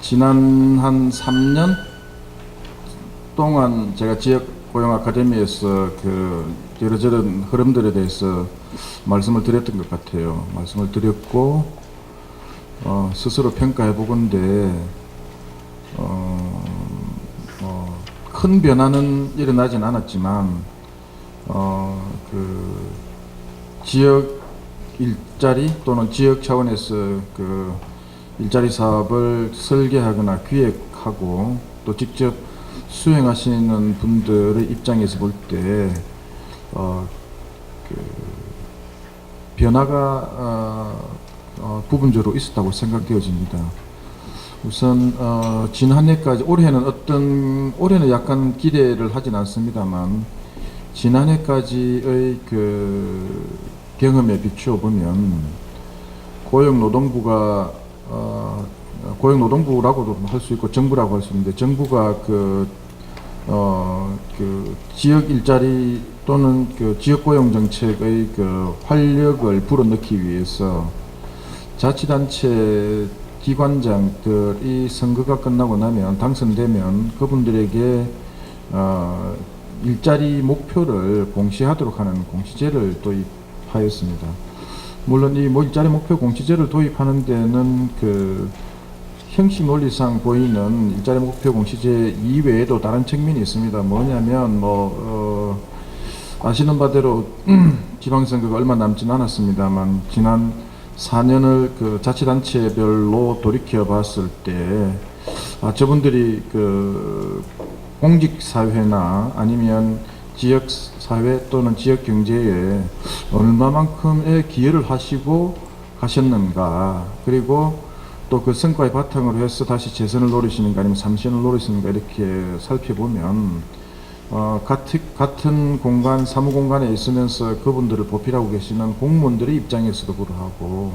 지난 한 3년 동안 제가 지역고용 아카데미에서 그 이러저런 흐름들에 대해서 말씀을 드렸던 것 같아요. 말씀을 드렸고 스스로 평가해 보건데 큰 변화는 일어나진 않았지만 그 지역 일자리 또는 지역 차원에서 그 일자리 사업을 설계하거나 기획하고 또 직접 수행하시는 분들의 입장에서 볼 때 그 변화가 부분적으로 있었다고 생각되어집니다. 우선 지난해까지 올해는 약간 기대를 하진 않습니다만 지난해까지의 그 경험에 비추어 보면 고용노동부라고도 할 수 있고 정부라고 할 수 있는데 정부가 그 지역 일자리 또는 그 지역 고용 정책의 그 활력을 불어넣기 위해서 자치단체 기관장들이 선거가 끝나고 나면 당선되면 그분들에게 일자리 목표를 공시하도록 하는 공시제를 도입하였습니다. 물론 이 일자리 목표 공시제를 도입하는 데는 그 형식 논리상 보이는 일자리 목표 공시제 이외에도 다른 측면이 있습니다. 뭐냐면 아시는 바대로 지방선거가 얼마 남진 않았습니다만 지난 4년을 그 자치단체별로 돌이켜 봤을 때 저분들이 그 공직사회나 아니면 지역사회 또는 지역경제에 얼마만큼의 기여를 하시고 가셨는가, 그리고 또 그 성과의 바탕으로 해서 다시 재선을 노리시는가 아니면 삼선을 노리시는가 이렇게 살펴보면 같은 공간, 사무공간에 있으면서 그분들을 보필하고 계시는 공무원들의 입장에서도 그러하고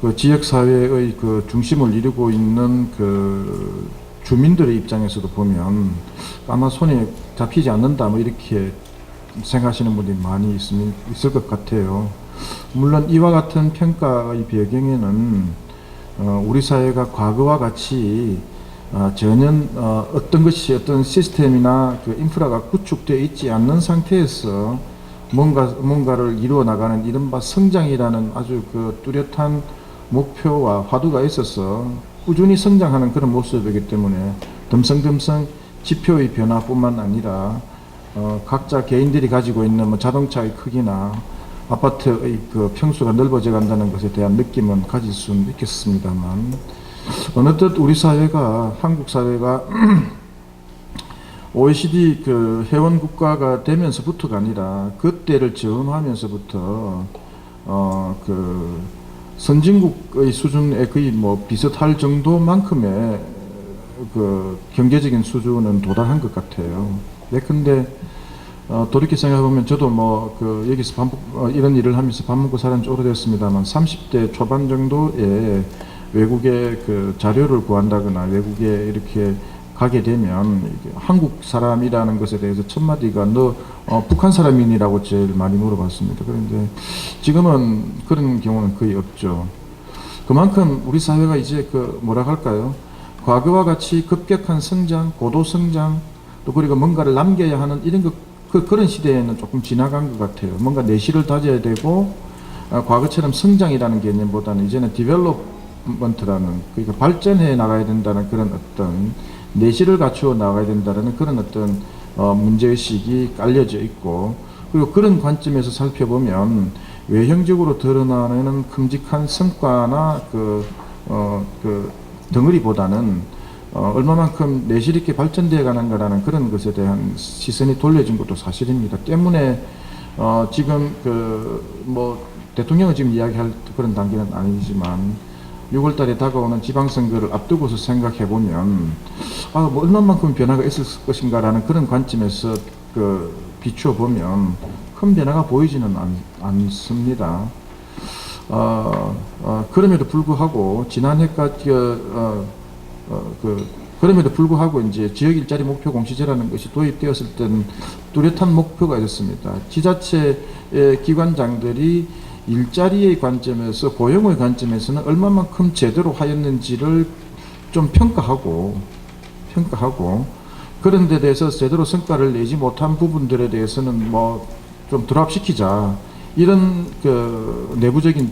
그 지역사회의 그 중심을 이루고 있는 그 주민들의 입장에서도 보면 아마 손에 잡히지 않는다 뭐 이렇게 생각하시는 분들이 많이 있을 것 같아요. 물론 이와 같은 평가의 배경에는 우리 사회가 과거와 같이 전혀 어떤 시스템이나 그 인프라가 구축되어 있지 않는 상태에서 뭔가를 이루어 나가는 이른바 성장이라는 아주 그 뚜렷한 목표와 화두가 있어서 꾸준히 성장하는 그런 모습이기 때문에 덤성덤성 지표의 변화뿐만 아니라 각자 개인들이 가지고 있는 뭐 자동차의 크기나 아파트의 그 평수가 넓어져 간다는 것에 대한 느낌은 가질 수는 있겠습니다만 어느덧 우리 사회가, 한국 사회가 OECD 그 회원 국가가 되면서부터가 아니라 그때를 저음하면서부터 그 선진국의 수준에 거의 뭐 비슷할 정도만큼의 그 경제적인 수준은 도달한 것 같아요. 근데 돌이켜 생각해보면 저도 여기서 이런 일을 하면서 밥 먹고 살은 지 오래됐습니다만 30대 초반 정도에 외국에 그 자료를 구한다거나 외국에 이렇게 가게 되면 한국 사람이라는 것에 대해서 첫 마디가 너 북한 사람이니라고 제일 많이 물어봤습니다. 그런데 지금은 그런 경우는 거의 없죠. 그만큼 우리 사회가 이제 뭐라 할까요? 과거와 같이 급격한 성장, 고도 성장, 또 그리고 뭔가를 남겨야 하는 그런 시대에는 조금 지나간 것 같아요. 뭔가 내실을 다져야 되고 과거처럼 성장이라는 개념보다는 이제는 디벨롭먼트라는, 그러니까 발전해 나가야 된다는 그런 어떤 내실을 갖추어 나가야 된다는 그런 어떤 문제의식이 깔려져 있고, 그리고 그런 관점에서 살펴보면 외형적으로 드러나는 큼직한 성과나 그 덩어리보다는 얼마만큼 내실 있게 발전되어 가는가라는 그런 것에 대한 시선이 돌려진 것도 사실입니다. 때문에 지금 대통령은 지금 이야기할 그런 단계는 아니지만 6월 달에 다가오는 지방선거를 앞두고서 생각해 보면 얼마만큼 변화가 있을 것인가라는 그런 관점에서 비추어 보면 큰 변화가 보이지는 않습니다. 그럼에도 불구하고 지난해까지 그럼에도 불구하고 이제 지역 일자리 목표 공시제라는 것이 도입되었을 때는 뚜렷한 목표가 있었습니다. 지자체에 기관장들이 일자리의 관점에서 고용의 관점에서는 얼마만큼 제대로 하였는지를 좀 평가하고 그런 데 대해서 제대로 성과를 내지 못한 부분들에 대해서는 뭐 좀 드랍시키자, 이런 그 내부적인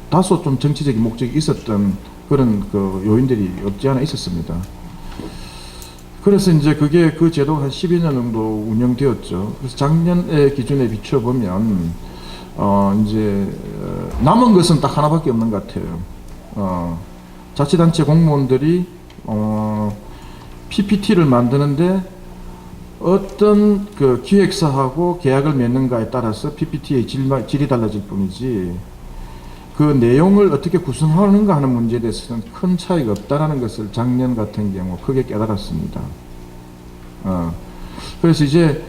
다소 좀 정치적인 목적이 있었던 그런 그 요인들이 없지 않아 있었습니다. 그래서 이제 그게 그 제도가 한 12년 정도 운영되었죠. 그래서 작년의 기준에 비춰보면 이제 남은 것은 딱 하나밖에 없는 것 같아요. 자치단체 공무원들이 PPT를 만드는데 어떤 그 기획사하고 계약을 맺는가에 따라서 PPT의 질이 달라질 뿐이지, 그 내용을 어떻게 구성하는가 하는 문제에 대해서는 큰 차이가 없다라는 것을 작년 같은 경우 크게 깨달았습니다. 그래서 이제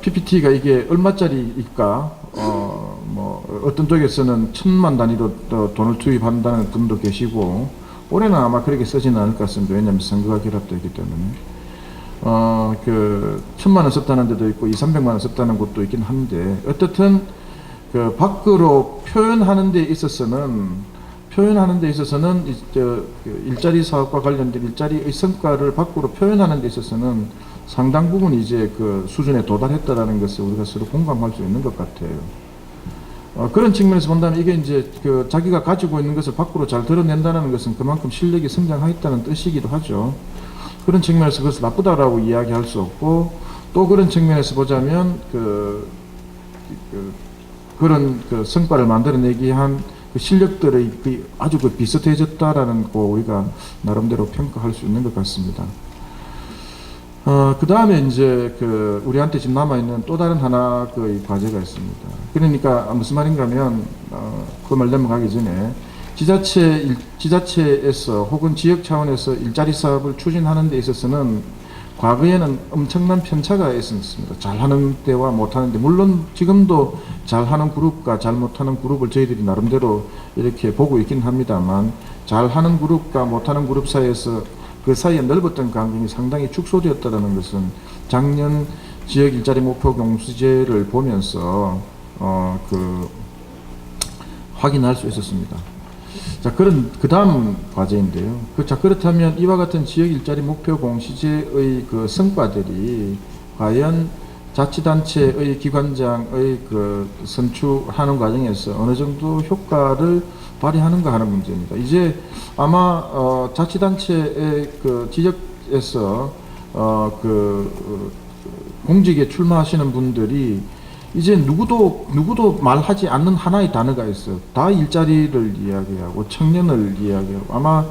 PPT가 이게 얼마짜리일까? 뭐 어떤 쪽에서는 1000만 단위로 돈을 투입한다는 분도 계시고, 올해는 아마 그렇게 쓰지는 않을 것 같습니다. 왜냐하면 선거가 결합되기 때문에. 그 1000만 원 썼다는 데도 있고 200~300만 원 썼다는 곳도 있긴 한데, 어떻든 그 밖으로 표현하는 데 있어서는 일자리 사업과 관련된 일자리의 성과를 밖으로 표현하는 데 있어서는 상당 부분 이제 그 수준에 도달했다라는 것을 우리가 서로 공감할 수 있는 것 같아요. 그런 측면에서 본다면 이게 이제 그 자기가 가지고 있는 것을 밖으로 잘 드러낸다는 것은 그만큼 실력이 성장하였다는 뜻이기도 하죠. 그런 측면에서 그것을 나쁘다라고 이야기할 수 없고, 또 그런 측면에서 보자면 그런 그 성과를 만들어내기 위한 그 실력들의 아주 비슷해졌다라는 거 우리가 나름대로 평가할 수 있는 것 같습니다. 그 다음에 이제 우리한테 지금 남아있는 또 다른 하나 그 과제가 있습니다. 그러니까 무슨 말인가 하면, 그 말 넘어가기 전에 지자체에서 혹은 지역 차원에서 일자리 사업을 추진하는 데 있어서는 과거에는 엄청난 편차가 있었습니다. 잘하는 데와 못하는 데, 물론 지금도 잘하는 그룹과 잘 못하는 그룹을 저희들이 나름대로 이렇게 보고 있긴 합니다만, 잘하는 그룹과 못하는 그룹 사이에서 그 사이에 넓었던 간격이 상당히 축소되었다는 것은 작년 지역 일자리 목표 공수제를 보면서 확인할 수 있었습니다. 자, 그 다음 과제인데요. 자, 그렇다면 이와 같은 지역 일자리 목표 공시제의 그 성과들이 과연 자치단체의 기관장의 그 선출하는 과정에서 어느 정도 효과를 발휘하는가 하는 문제입니다. 이제 아마 자치단체의 그 지역에서 공직에 출마하시는 분들이 이제 누구도 말하지 않는 하나의 단어가 있어요. 다 일자리를 이야기하고 청년을 이야기하고, 아마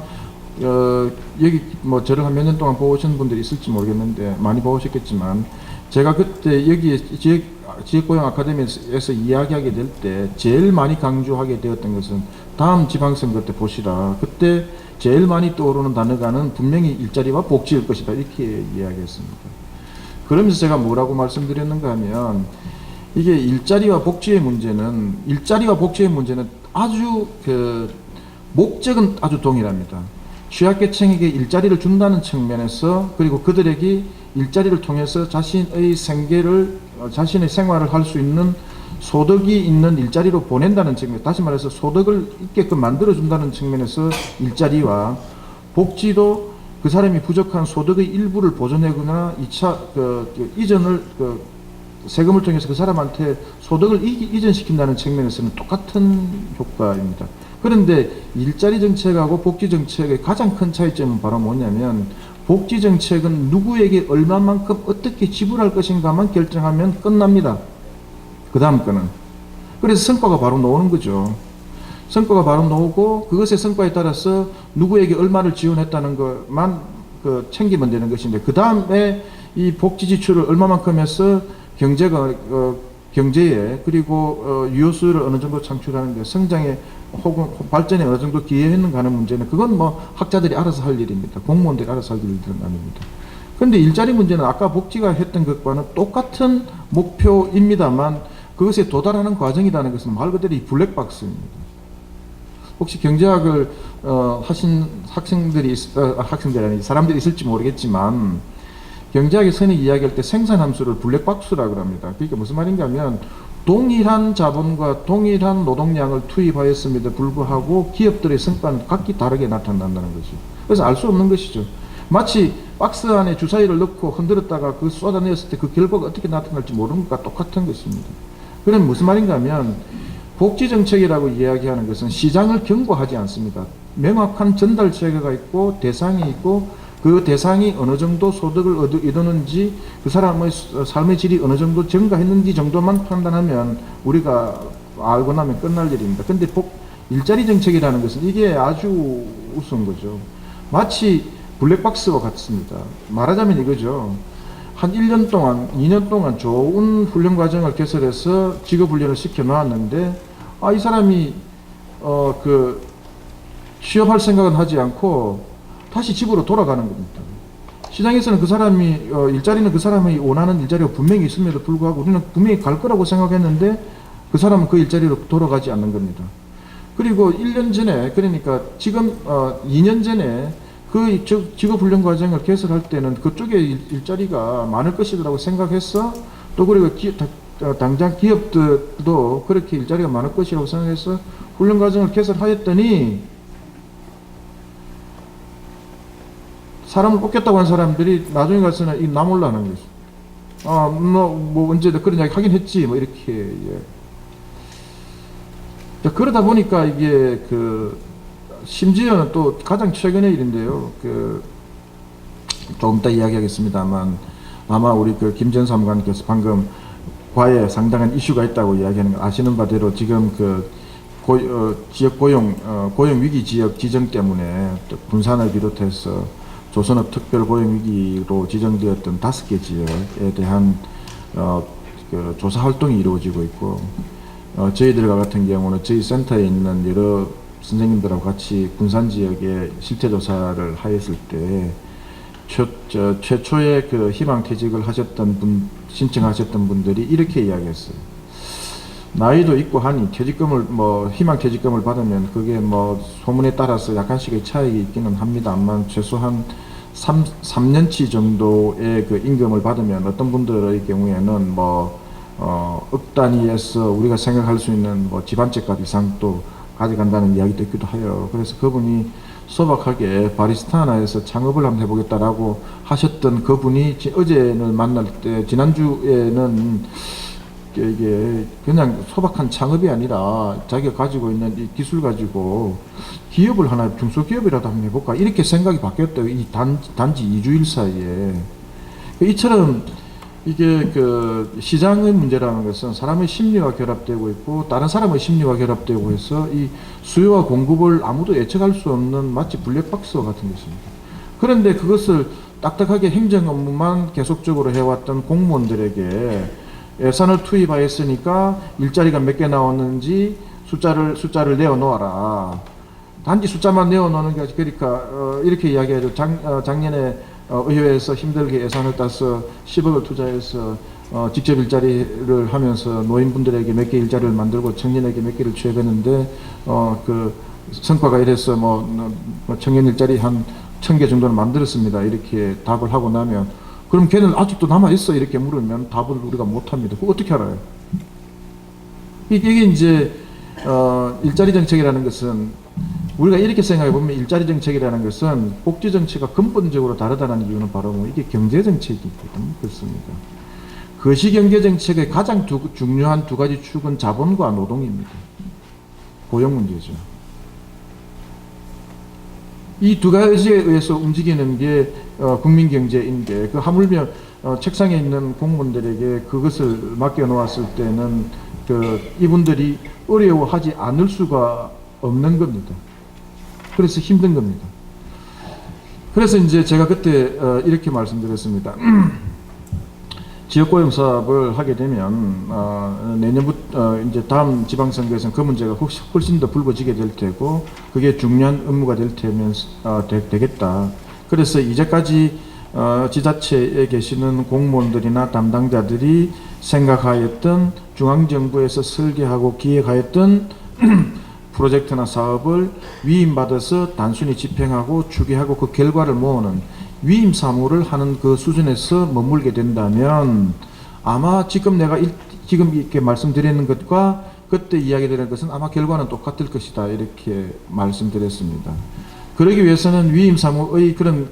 여기 뭐 저를 한 몇 년 동안 보신 분들이 있을지 모르겠는데 많이 보셨겠지만, 제가 그때 여기 지역고용 아카데미에서 이야기하게 될 때 제일 많이 강조하게 되었던 것은 다음 지방선거 때 보시라. 그때 제일 많이 떠오르는 단어가는 분명히 일자리와 복지일 것이다, 이렇게 이야기했습니다. 그러면서 제가 뭐라고 말씀드렸는가 하면, 이게 일자리와 복지의 문제는 아주 목적은 아주 동일합니다. 취약계층에게 일자리를 준다는 측면에서, 그리고 그들에게 일자리를 통해서 자신의 생활을 할 수 있는 소득이 있는 일자리로 보낸다는 측면, 다시 말해서 소득을 있게끔 만들어준다는 측면에서 일자리와, 복지도 그 사람이 부족한 소득의 일부를 보존하거나 이전을 세금을 통해서 그 사람한테 소득을 이전시킨다는 측면에서는 똑같은 효과입니다. 그런데 일자리 정책하고 복지 정책의 가장 큰 차이점은 바로 뭐냐면, 복지 정책은 누구에게 얼마만큼 어떻게 지불할 것인가만 결정하면 끝납니다. 그 다음 거는. 그래서 성과가 바로 나오는 거죠. 성과가 바로 나오고, 그것의 성과에 따라서 누구에게 얼마를 지원했다는 것만 챙기면 되는 것인데, 그 다음에 이 복지 지출을 얼마만큼 해서 경제에 그리고 유효수를 어느 정도 창출하는 데, 성장에 혹은 발전에 어느 정도 기여했는가 하는 문제는 그건 뭐 학자들이 알아서 할 일입니다. 공무원들이 알아서 할 일은 아닙니다. 그런데 일자리 문제는 아까 복지가 했던 것과는 똑같은 목표입니다만, 그것에 도달하는 과정이라는 것은 말 그대로 이 블랙박스입니다. 혹시 경제학을 하신 사람들이 있을지 모르겠지만, 경제학의 선익 이야기할 때 생산함수를 블랙박스라고 합니다. 그게 무슨 말인가 하면 동일한 자본과 동일한 노동량을 투입하였음에도 불구하고 기업들의 성과는 각기 다르게 나타난다는 거죠. 그래서 알 수 없는 것이죠. 마치 박스 안에 주사위를 넣고 흔들었다가 그 쏟아내었을 때 그 결과가 어떻게 나타날지 모르는 것과 똑같은 것입니다. 그럼 무슨 말인가 하면 복지정책이라고 이야기하는 것은 시장을 경고하지 않습니다. 명확한 전달 체계가 있고 대상이 있고 그 대상이 어느 정도 소득을 이루는지 그 사람의 삶의 질이 어느 정도 증가했는지 정도만 판단하면 우리가 알고 나면 끝날 일입니다. 근데 일자리 정책이라는 것은 이게 아주 우스운 거죠. 마치 블랙박스와 같습니다. 말하자면 이거죠. 한 1년 동안, 2년 동안 좋은 훈련 과정을 개설해서 직업 훈련을 시켜 놓았는데, 이 사람이, 취업할 생각은 하지 않고 다시 집으로 돌아가는 겁니다. 시장에서는 그 사람이, 일자리는 그 사람이 원하는 일자리가 분명히 있음에도 불구하고 우리는 분명히 갈 거라고 생각했는데 그 사람은 그 일자리로 돌아가지 않는 겁니다. 그리고 1년 전에, 그러니까 지금, 2년 전에 그 직업훈련 과정을 개설할 때는 그쪽에 일자리가 많을 것이라고 생각했어. 또 그리고 당장 기업들도 그렇게 일자리가 많을 것이라고 생각해서 훈련 과정을 개설하였더니 사람을 뽑겠다고 한 사람들이 나중에 가서는 이 나몰라 하는 거죠. 뭐 언제든 그런 이야기 하긴 했지. 뭐 이렇게. 예. 그러다 보니까 이게 심지어는 또 가장 최근의 일인데요. 조금 이따 이야기하겠습니다만 아마 우리 김전 사무관께서 방금 과에 상당한 이슈가 있다고 이야기하는 거 아시는 바대로 지금 지역 고용 위기 지역 지정 때문에 군산을 비롯해서 조선업 특별 고용 위기로 지정되었던 5개 지역에 대한 조사 활동이 이루어지고 있고 저희들과 같은 경우는 저희 센터에 있는 여러 선생님들하고 같이 군산 지역에 실태 조사를 하였을 때 최초의 희망퇴직을 신청하셨던 분들이 이렇게 이야기했어요. 나이도 있고 하니 희망퇴직금을 받으면 그게 소문에 따라서 약간씩의 차이가 있기는 합니다만 최소한 3년치 정도의 임금을 받으면 어떤 분들의 경우에는 억 단위에서 우리가 생각할 수 있는 집안채값 이상 또 가져간다는 이야기도 있기도 해요. 그래서 그분이 소박하게 바리스타 하나에서 창업을 한번 해보겠다라고 하셨던 그분이 어제는 만날 때, 지난주에는 이게 그냥 소박한 창업이 아니라 자기가 가지고 있는 이 기술 가지고 기업을 하나, 중소기업이라도 한번 해볼까 이렇게 생각이 바뀌었대요. 이 단지 2주일 사이에. 이처럼 이게 시장의 문제라는 것은 사람의 심리와 결합되고 있고 다른 사람의 심리와 결합되고 해서 이 수요와 공급을 아무도 예측할 수 없는 마치 블랙박스와 같은 것입니다. 그런데 그것을 딱딱하게 행정 업무만 계속적으로 해왔던 공무원들에게 예산을 투입하였으니까 일자리가 몇 개 나왔는지 숫자를 내어놓아라. 단지 숫자만 내어놓는 게 아니라 그러니까 이렇게 이야기하죠. 작년에 의회에서 힘들게 예산을 따서 10억을 투자해서 직접 일자리를 하면서 노인분들에게 몇 개 일자리를 만들고 청년에게 몇 개를 취업했는데 성과가 이래서 청년 일자리 한 1000개 정도는 만들었습니다. 이렇게 답을 하고 나면 그럼 걔는 아직도 남아있어 이렇게 물으면 답을 우리가 못합니다. 그거 어떻게 알아요? 이게 이제 일자리 정책이라는 것은 우리가 이렇게 생각해 보면 일자리 정책이라는 것은 복지 정책과 근본적으로 다르다는 이유는 바로 이게 경제 정책이거든요. 그렇습니다. 거시 경제 정책의 가장 중요한 두 가지 축은 자본과 노동입니다. 고용 문제죠. 이 두 가지에 의해서 움직이는 게 국민 경제인데 하물며 책상에 있는 공무원들에게 그것을 맡겨 놓았을 때는 이분들이 어려워하지 않을 수가 없는 겁니다. 그래서 힘든 겁니다. 그래서 이제 제가 그때 이렇게 말씀드렸습니다. 지역고용 사업을 하게 되면 내년부터 이제 다음 지방선거에서는 그 문제가 훨씬 더 불거지게 될 테고 그게 중요한 업무가 되겠다. 그래서 이제까지 지자체에 계시는 공무원들이나 담당자들이 생각하였던 중앙정부에서 설계하고 기획하였던 프로젝트나 사업을 위임받아서 단순히 집행하고 추계하고 그 결과를 모으는 위임 사무를 하는 그 수준에서 머물게 된다면 아마 지금 내가 지금 이렇게 말씀드리는 것과 그때 이야기드리는 것은 아마 결과는 똑같을 것이다 이렇게 말씀드렸습니다. 그러기 위해서는 위임 사무의 그런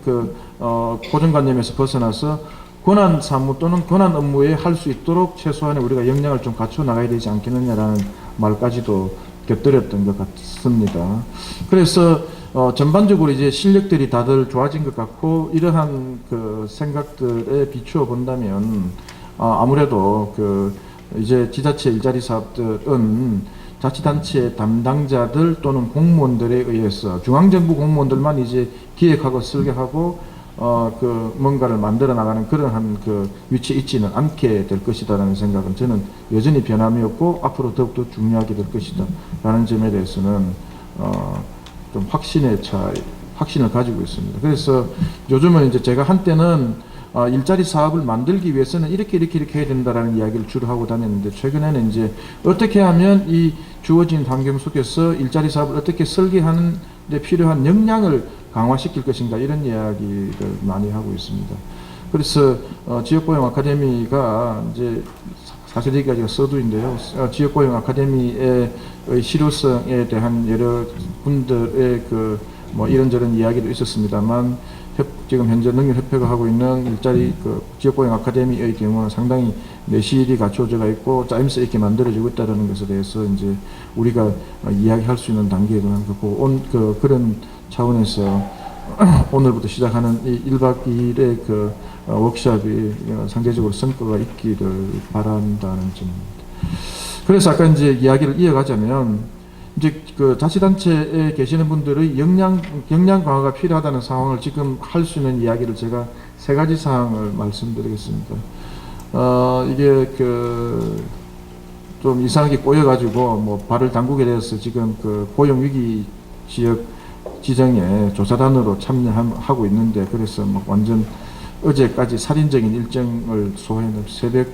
고정관념에서 벗어나서 권한 사무 또는 권한 업무에 할 수 있도록 최소한의 우리가 역량을 좀 갖춰 나가야 되지 않겠느냐라는 말까지도 곁들였던 것 같습니다. 그래서 전반적으로 이제 실력들이 다들 좋아진 것 같고 이러한 그 생각들에 비추어 본다면 아무래도 이제 지자체 일자리 사업들은 자치단체 담당자들 또는 공무원들에 의해서 중앙정부 공무원들만 이제 기획하고 설계하고 뭔가를 만들어 나가는 그러한 위치에 있지는 않게 될 것이다라는 생각은 저는 여전히 변함이 없고 앞으로 더욱더 중요하게 될 것이다 라는 점에 대해서는 좀 확신을 가지고 있습니다. 그래서 요즘은 이제 제가 한때는 일자리 사업을 만들기 위해서는 이렇게 해야 된다라는 이야기를 주로 하고 다녔는데 최근에는 이제 어떻게 하면 이 주어진 환경 속에서 일자리 사업을 어떻게 설계하는 데 필요한 역량을 강화시킬 것인가 이런 이야기를 많이 하고 있습니다. 그래서 지역고용 아카데미가 이제 사실 여기까지가 서두인데요. 지역고용 아카데미의 실효성에 대한 여러 분들의 이런저런 이야기도 있었습니다만 지금 현재 능력협회가 하고 있는 일자리 지역고용 아카데미의 경우는 상당히 내실이 갖춰져 있고 짜임새 있게 만들어지고 있다는 것에 대해서 이제 우리가 이야기할 수 있는 단계에 그런 거고 그런 차원에서 오늘부터 시작하는 이 1박 2일의 워크숍이 상대적으로 성과가 있기를 바란다는 점입니다. 그래서 아까 이제 이야기를 이어가자면 이제 자치단체에 계시는 분들의 역량 강화가 필요하다는 상황을 지금 할 수 있는 이야기를 제가 세 가지 사항을 말씀드리겠습니다. 이게 좀 이상하게 꼬여가지고 발을 담그게 돼서 지금 고용위기 지역 지정에 조사단으로 참여하고 있는데 그래서 완전 어제까지 살인적인 일정을 소화해서 새벽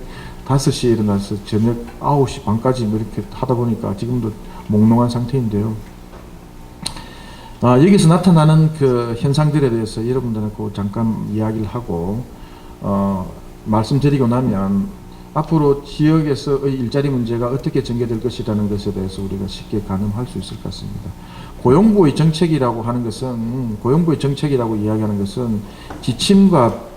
5시에 일어나서 저녁 9시 반까지 이렇게 하다 보니까 지금도 몽롱한 상태인데요. 여기서 나타나는 현상들에 대해서 여러분들하고 잠깐 이야기를 하고 말씀드리고 나면 앞으로 지역에서의 일자리 문제가 어떻게 전개될 것이라는 것에 대해서 우리가 쉽게 가늠할 수 있을 것 같습니다. 고용부의 정책이라고 하는 것은 고용부의 정책이라고 이야기하는 것은 지침과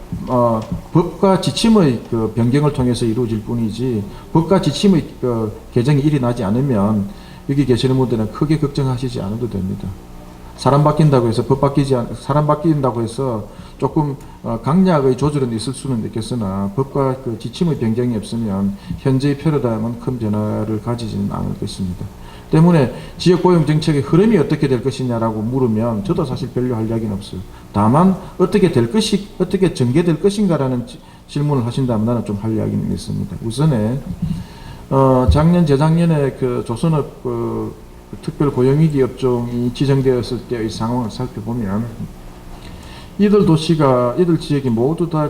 법과 지침의 변경을 통해서 이루어질 뿐이지 법과 지침의 개정이 일어나지 않으면 여기 계시는 분들은 크게 걱정하시지 않아도 됩니다. 사람 바뀐다고 해서 사람 바뀐다고 해서 조금 강약의 조절은 있을 수는 있겠으나 법과 지침의 변경이 없으면 현재의 패러다임은 큰 변화를 가지지는 않을 것입니다. 때문에 지역고용정책의 흐름이 어떻게 될 것이냐라고 물으면 저도 사실 별로 할 이야기는 없어요. 다만 어떻게 전개될 것인가라는 질문을 하신다면 나는 좀 할 이야기는 있습니다. 우선에 재작년에 조선업 특별 고용위기 업종이 지정되었을 때의 상황을 살펴보면 이들 지역이 모두 다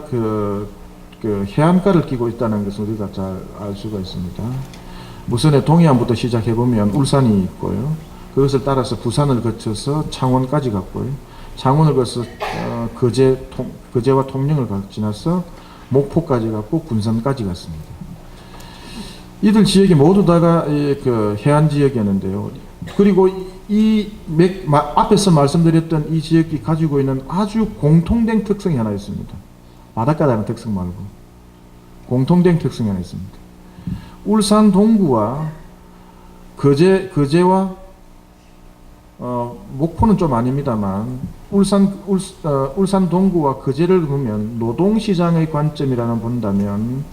해안가를 끼고 있다는 것을 우리가 잘 알 수가 있습니다. 우선에 동해안부터 시작해보면 울산이 있고요. 그것을 따라서 부산을 거쳐서 창원까지 갔고요. 창원을 거쳐서 거제와 통영을 지나서 목포까지 갔고 군산까지 갔습니다. 이들 지역이 모두 다가 해안 지역이었는데요. 그리고 앞에서 말씀드렸던 이 지역이 가지고 있는 아주 공통된 특성이 하나 있습니다. 바닷가라는 특성 말고 공통된 특성이 하나 있습니다. 울산 동구와 거제와 목포는 좀 아닙니다만 울산 동구와 거제를 보면 노동시장이라고 본다면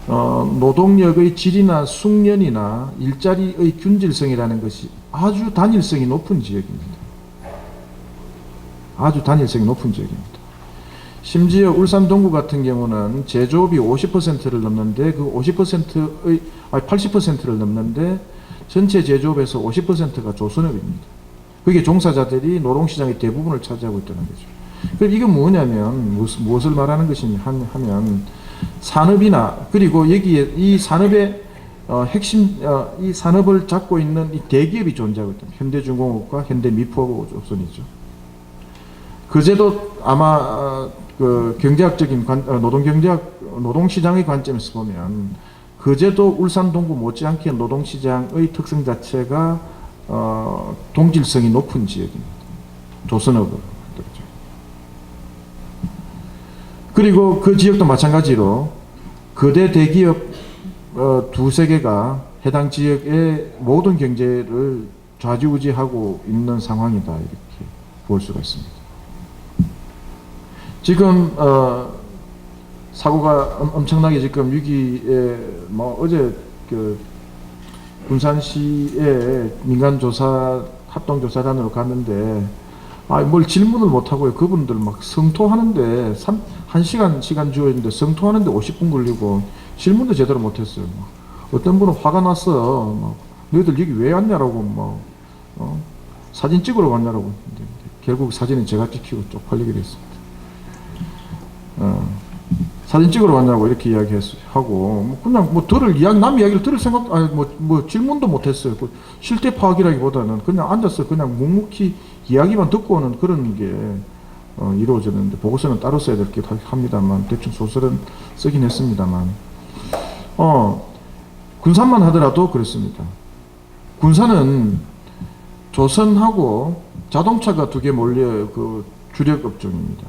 노동력의 질이나 숙련이나 일자리의 균질성이라는 것이 아주 단일성이 높은 지역입니다. 심지어 울산 동구 같은 경우는 제조업이 50%를 넘는데 80%를 넘는데 전체 제조업에서 50%가 조선업입니다. 그게 종사자들이 노동시장의 대부분을 차지하고 있다는 거죠. 그럼 이건 뭐냐면 무엇을 말하는 것이냐 하면 산업이나 그리고 여기에 이 산업의 핵심 이 산업을 잡고 있는 이 대기업이 존재하고 있다. 현대중공업과 현대미포조선이죠. 그제도 아마 그 경제학적인 노동시장의 관점에서 보면 그제도 울산 동구 못지않게 노동시장의 특성 자체가 동질성이 높은 지역입니다. 조선업으로. 그리고 그 지역도 마찬가지로 거대 대기업 두세 개가 해당 지역의 모든 경제를 좌지우지하고 있는 상황이다, 이렇게 볼 수가 있습니다. 지금 사고가 엄청나게 지금 위기에 뭐 어제 그 군산시에 민간조사 합동조사단으로 갔는데 뭘 질문을 못하고요. 그분들 막 성토하는데 1시간 시간 주어있는데 성토하는데 50분 걸리고 질문도 제대로 못했어요. 어떤 분은 화가 났어. 너희들 여기 왜 왔냐라고 사진 찍으러 왔냐라고. 결국 사진은 제가 찍히고 쪽팔리게 됐습니다. 사진 찍으러 왔냐고 이렇게 이야기하고 그냥 남 이야기를 들을 생각 질문도 못했어요. 실태 파악이라기보다는 그냥 앉아서 그냥 묵묵히 이야기만 듣고 오는 그런 게 이루어졌는데, 보고서는 따로 써야 될 게 합니다만 대충 소설은 쓰긴 했습니다만 군산만 하더라도 그렇습니다. 군산은 조선하고 자동차가 두 개 몰려 그 주력 업종입니다.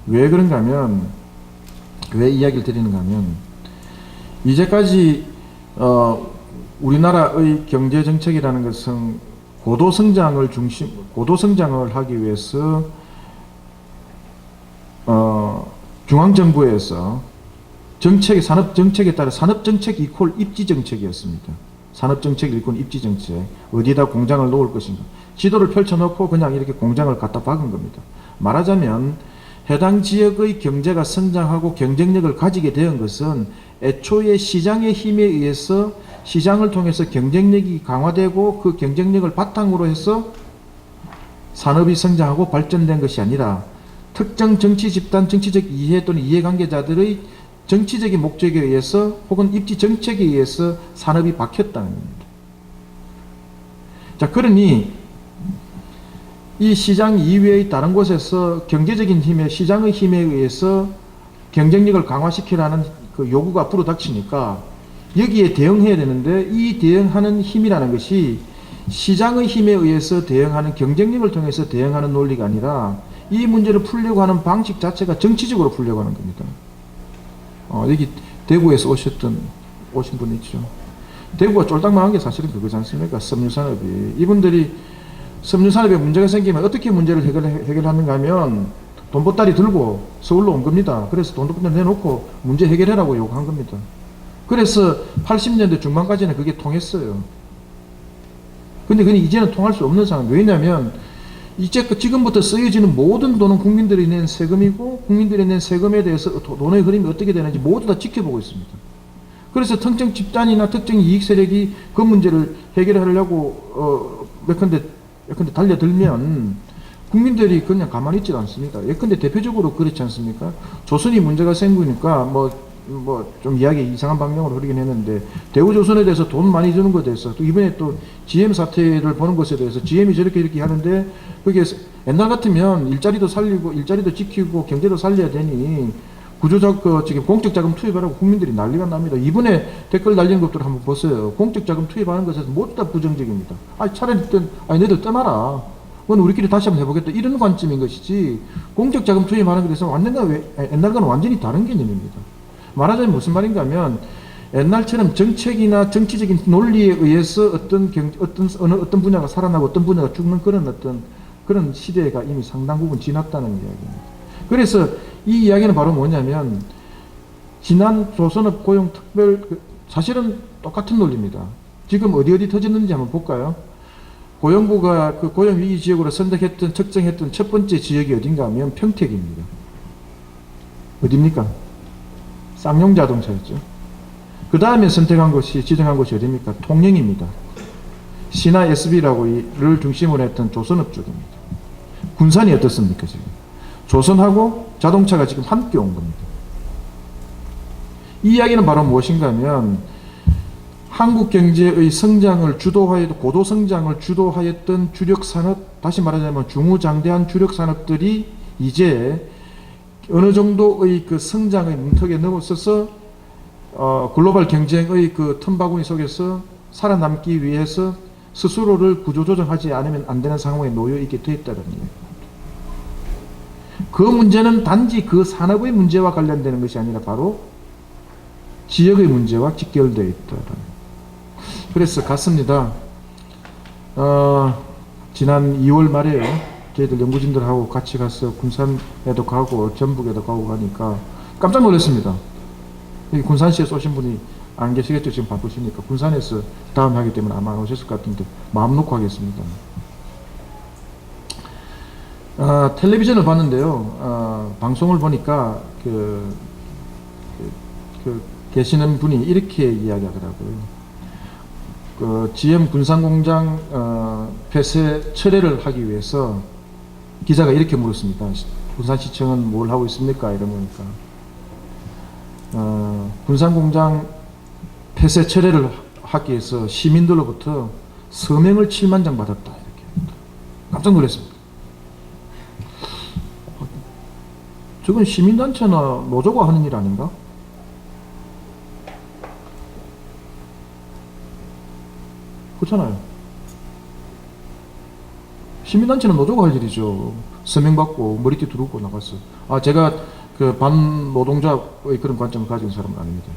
왜 그런가 하면, 왜 이야기를 드리는가 하면, 이제까지 우리나라의 경제 정책이라는 것은 고도 성장을 하기 위해서 중앙정부에서 산업 정책에 따라 산업 정책 이퀄 입지 정책이었습니다. 산업 정책 이퀄 입지 정책. 어디다 공장을 놓을 것인가. 지도를 펼쳐놓고 그냥 이렇게 공장을 갖다 박은 겁니다. 말하자면 해당 지역의 경제가 성장하고 경쟁력을 가지게 된 것은 애초에 시장의 힘에 의해서 시장을 통해서 경쟁력이 강화되고 그 경쟁력을 바탕으로 해서 산업이 성장하고 발전된 것이 아니라 특정 정치 집단, 정치적 이해 또는 이해관계자들의 정치적인 목적에 의해서 혹은 입지 정책에 의해서 산업이 박혔다는 겁니다. 자, 그러니 이 시장 이외의 다른 곳에서 경제적인 힘에, 시장의 힘에 의해서 경쟁력을 강화시키라는 그 요구가 불어닥치니까 여기에 대응해야 되는데, 이 대응하는 힘이라는 것이 시장의 힘에 의해서 대응하는, 경쟁력을 통해서 대응하는 논리가 아니라 이 문제를 풀려고 하는 방식 자체가 정치적으로 풀려고 하는 겁니다. 여기 대구에서 오신 분 있죠. 대구가 쫄딱망한 게 사실은 그거지 않습니까? 섬유산업이. 이분들이 섬유산업에 문제가 생기면 어떻게 문제를 해결하는가 하면 돈보따리 들고 서울로 온 겁니다. 그래서 돈보따리 내놓고 문제 해결하라고 요구한 겁니다. 그래서 80년대 중반까지는 그게 통했어요. 근데 이제는 통할 수 없는 상황. 왜냐하면 지금부터 쓰여지는 모든 돈은 국민들이 낸 세금이고, 국민들이 낸 세금에 대해서 돈의 흐름이 어떻게 되는지 모두 다 지켜보고 있습니다. 그래서 특정 집단이나 특정 이익 세력이 그 문제를 해결하려고 예컨대 달려들면 국민들이 그냥 가만히 있지 않습니다. 예컨대 대표적으로 그렇지 않습니까? 조선이 문제가 생기니까 좀 이야기 이상한 방향으로 흐르긴 했는데, 대우조선에 대해서 돈 많이 주는 것에 대해서, 또 이번에 또 GM 사태를 보는 것에 대해서 GM이 이렇게 하는데, 그게 옛날 같으면 일자리도 살리고 일자리도 지키고 경제도 살려야 되니 지금 공적 자금 투입하라고 국민들이 난리가 납니다. 이번에 댓글 달리는 것들 한번 보세요. 공적 자금 투입하는 것에서 모두 다 부정적입니다. 차라리 너희들 떠나라. 그건 우리끼리 다시 한번 해보겠다. 이런 관점인 것이지, 공적 자금 투입하는 것에서 옛날과는 완전히 다른 개념입니다. 말하자면 무슨 말인가 하면, 옛날처럼 정책이나 정치적인 논리에 의해서 어떤 분야가 살아나고 어떤 분야가 죽는 그런 시대가 이미 상당 부분 지났다는 이야기입니다. 그래서 이 이야기는 바로 뭐냐면, 지난 조선업 고용특별, 사실은 똑같은 논리입니다. 지금 어디 터졌는지 한번 볼까요? 고용부가 그 고용위기 지역으로 측정했던 첫 번째 지역이 어딘가 하면 평택입니다. 어디입니까? 쌍용자동차였죠. 그 다음에 지정한 곳이 어디입니까? 통영입니다. 신화 SB를 중심으로 했던 조선업 쪽입니다. 군산이 어떻습니까, 지금? 조선하고 자동차가 지금 함께 온 겁니다. 이 이야기는 바로 무엇인가 하면, 한국 경제의 성장을 주도하였던 고도 성장을 주도하였던 주력 산업, 다시 말하자면 중우장대한 주력 산업들이 이제 어느 정도의 그 성장의 문턱에 넘어서서 글로벌 경쟁의 그 틈바구니 속에서 살아남기 위해서 스스로를 구조조정하지 않으면 안 되는 상황에 놓여 있게 되었다는 거예요. 그 문제는 단지 그 산업의 문제와 관련되는 것이 아니라 바로 지역의 문제와 직결되어 있다. 그래서 갔습니다. 지난 2월 말에요. 저희들 연구진들하고 같이 가서 군산에도 가고 전북에도 가고 가니까 깜짝 놀랐습니다. 여기 군산시에 쏘신 분이 안 계시겠죠. 지금 바쁘시니까. 군산에서 다음 하기 때문에 아마 안 오셨을 것 같은데 마음 놓고 하겠습니다. 텔레비전을 봤는데요. 방송을 보니까 계시는 분이 이렇게 이야기하더라고요. GM 군산공장 폐쇄 철회를 하기 위해서 기자가 이렇게 물었습니다. 군산시청은 뭘 하고 있습니까? 이러니까 군산공장 폐쇄 철회를 하기 위해서 시민들로부터 서명을 7만 장 받았다. 이렇게 깜짝 놀랐습니다. 저건 시민단체나 노조가 하는 일 아닌가? 그렇잖아요. 시민단체는 노조가 할 일이죠. 서명받고 머리띠 두르고 나갔어. 제가 그 반노동자의 그런 관점을 가진 사람은 아닙니다.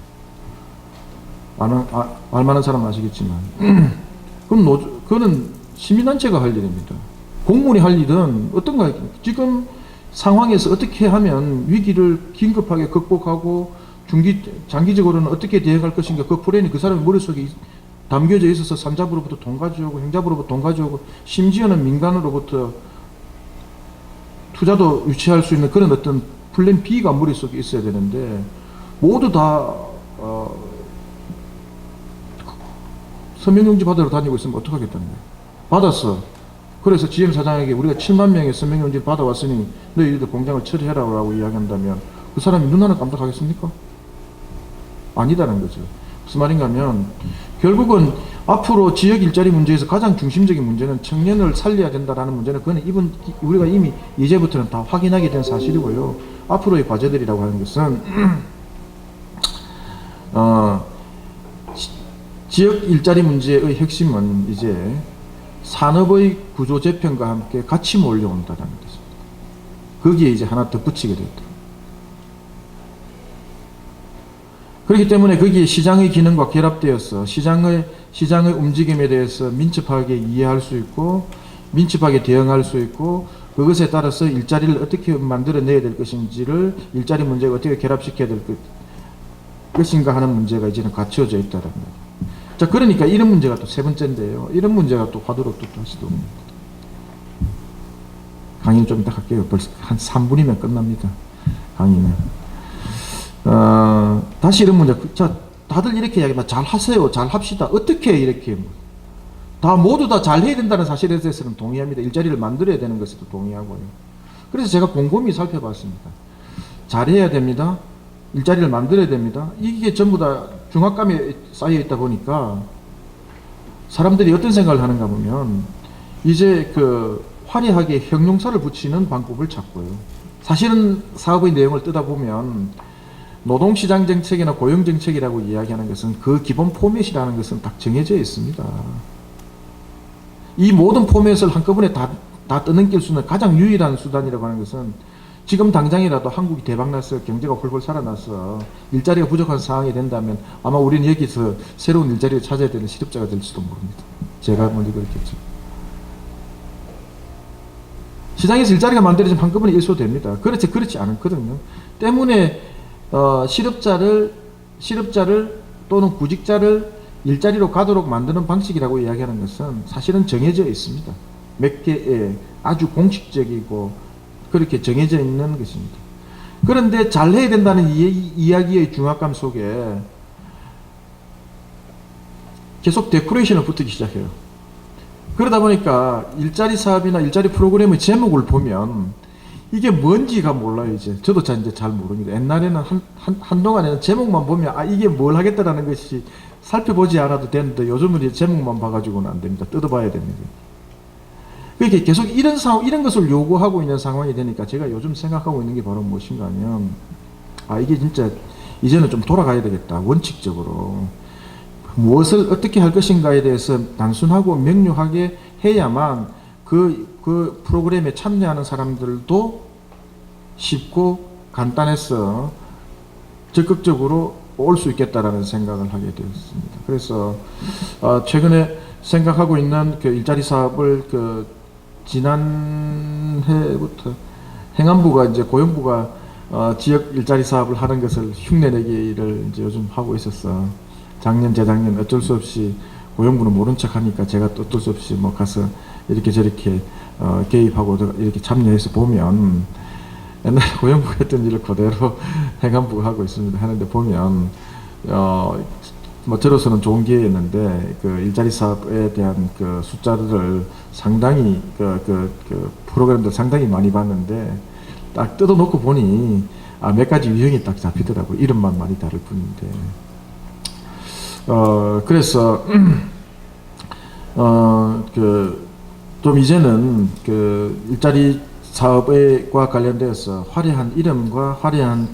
알만한 사람은 아시겠지만. 그거는 시민단체가 할 일입니다. 공무원이 할 일은 어떤가? 지금 상황에서 어떻게 하면 위기를 긴급하게 극복하고 장기적으로는 어떻게 대응할 것인가, 그 플랜이 그 사람의 머릿속에 담겨져 있어서 산자부로부터 돈 가져오고 행자부로부터 돈 가져오고 심지어는 민간으로부터 투자도 유치할 수 있는 그런 어떤 플랜 B가 머릿속에 있어야 되는데 모두 다 서명용지 받으러 다니고 있으면 어떡하겠다는 거예요. 받았어. 그래서 GM 사장에게 우리가 7만 명의 서명용지를 받아왔으니 너희들 공장을 처리해라고 이야기한다면 그 사람이 눈 하나 깜짝하겠습니까? 아니다는 거죠. 무슨 말인가 하면 결국은 앞으로 지역 일자리 문제에서 가장 중심적인 문제는 청년을 살려야 된다라는 문제는 그거는 우리가 이미 이제부터는 다 확인하게 된 사실이고요. 앞으로의 과제들이라고 하는 것은 지역 일자리 문제의 핵심은 이제 산업의 구조 재편과 함께 같이 몰려온다는 것입니다. 거기에 이제 하나 덧붙이게 되었다. 그렇기 때문에 거기에 시장의 기능과 결합되어서 시장의 움직임에 대해서 민첩하게 이해할 수 있고 민첩하게 대응할 수 있고 그것에 따라서 일자리를 어떻게 만들어내야 될 것인지를 일자리 문제가 어떻게 결합시켜야 될 것인가 하는 문제가 이제는 갖춰져 있다는 거예요. 자, 그러니까 이런 문제가 또 세 번째인데요. 이런 문제가 또 화두로 또 다시 들어옵니다. 강의는 좀 이따 할게요. 벌써 한 3분이면 끝납니다. 강의는. 다시 이런 문제. 자, 다들 이렇게 이야기합니다. 잘 하세요. 잘 합시다. 어떻게 이렇게. 모두 다 잘 해야 된다는 사실에 대해서는 동의합니다. 일자리를 만들어야 되는 것에도 동의하고요. 그래서 제가 곰곰이 살펴봤습니다. 잘해야 됩니다. 일자리를 만들어야 됩니다. 이게 전부 다 중압감에 쌓여 있다 보니까 사람들이 어떤 생각을 하는가 보면 이제 화려하게 형용사를 붙이는 방법을 찾고요. 사실은 사업의 내용을 뜯어보면 노동시장 정책이나 고용정책이라고 이야기하는 것은 그 기본 포맷이라는 것은 딱 정해져 있습니다. 이 모든 포맷을 한꺼번에 다 떠넘길 수 있는 가장 유일한 수단이라고 하는 것은 지금 당장이라도 한국이 대박나서 경제가 훌훌 살아나서 일자리가 부족한 상황이 된다면 아마 우리는 여기서 새로운 일자리를 찾아야 되는 실업자가 될지도 모릅니다. 제가 먼저 그랬겠죠. 시장에서 일자리가 만들어지면 한꺼번에 일소됩니다. 그렇지 않거든요. 때문에 실업자를 또는 구직자를 일자리로 가도록 만드는 방식이라고 이야기하는 것은 사실은 정해져 있습니다. 몇 개의 아주 공식적이고 그렇게 정해져 있는 것입니다. 그런데 잘해야 된다는 이야기의 중압감 속에 계속 데코레이션을 붙이기 시작해요. 그러다 보니까 일자리 사업이나 일자리 프로그램의 제목을 보면 이게 뭔지가 몰라요, 이제. 저도 이제 잘 모릅니다. 옛날에는 한동안에는 제목만 보면, 아, 이게 뭘 하겠다라는 것이 살펴보지 않아도 되는데, 요즘은 이제 제목만 봐가지고는 안 됩니다. 뜯어봐야 됩니다. 그렇게 계속 이런 상황, 이런 것을 요구하고 있는 상황이 되니까 제가 요즘 생각하고 있는 게 바로 무엇인가 하면, 아, 이게 진짜 이제는 좀 돌아가야 되겠다. 원칙적으로. 무엇을 어떻게 할 것인가에 대해서 단순하고 명료하게 해야만 그 프로그램에 참여하는 사람들도 쉽고 간단해서 적극적으로 올 수 있겠다라는 생각을 하게 되었습니다. 그래서 최근에 생각하고 있는 그 일자리 사업을 그 지난해부터 행안부가 이제 고용부가 지역 일자리 사업을 하는 것을 흉내내기를 이제 요즘 하고 있었어. 작년, 재작년 어쩔 수 없이 고용부는 모른 척 하니까 제가 또 어쩔 수 없이 뭐 가서 이렇게 저렇게 개입하고 이렇게 참여해서 보면 옛날에 고용부가 했던 일을 그대로 행안부가 하고 있습니다. 하는데 보면 뭐 저로서는 좋은 기회였는데 그 일자리 사업에 대한 그 숫자를 상당히 그 프로그램들 상당히 많이 봤는데 딱 뜯어놓고 보니 몇 가지 유형이 딱 잡히더라고요. 이름만 많이 다를 뿐인데. 그래서 좀 이제는 그 일자리 사업과 관련되어서 화려한 이름과 화려한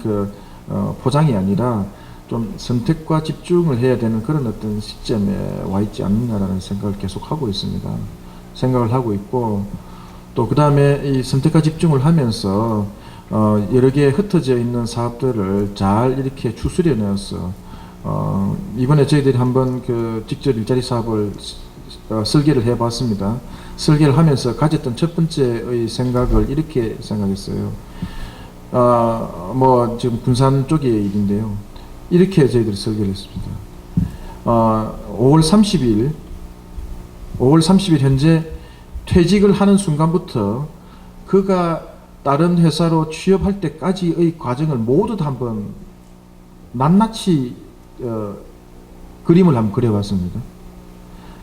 포장이 아니라 좀 선택과 집중을 해야 되는 그런 어떤 시점에 와 있지 않느냐라는 생각을 계속 하고 있습니다. 생각을 하고 있고, 또 그 다음에 이 선택과 집중을 하면서 여러 개 흩어져 있는 사업들을 잘 이렇게 추스려 내어서 이번에 저희들이 한번 직접 일자리 사업을 설계를 해 봤습니다. 설계를 하면서 가졌던 첫 번째의 생각을 이렇게 생각했어요. 뭐 지금 군산 쪽의 일인데요. 이렇게 저희들이 설계를 했습니다. 5월 30일 현재 퇴직을 하는 순간부터 그가 다른 회사로 취업할 때까지의 과정을 모두 다 한번 낱낱이 그림을 한번 그려봤습니다.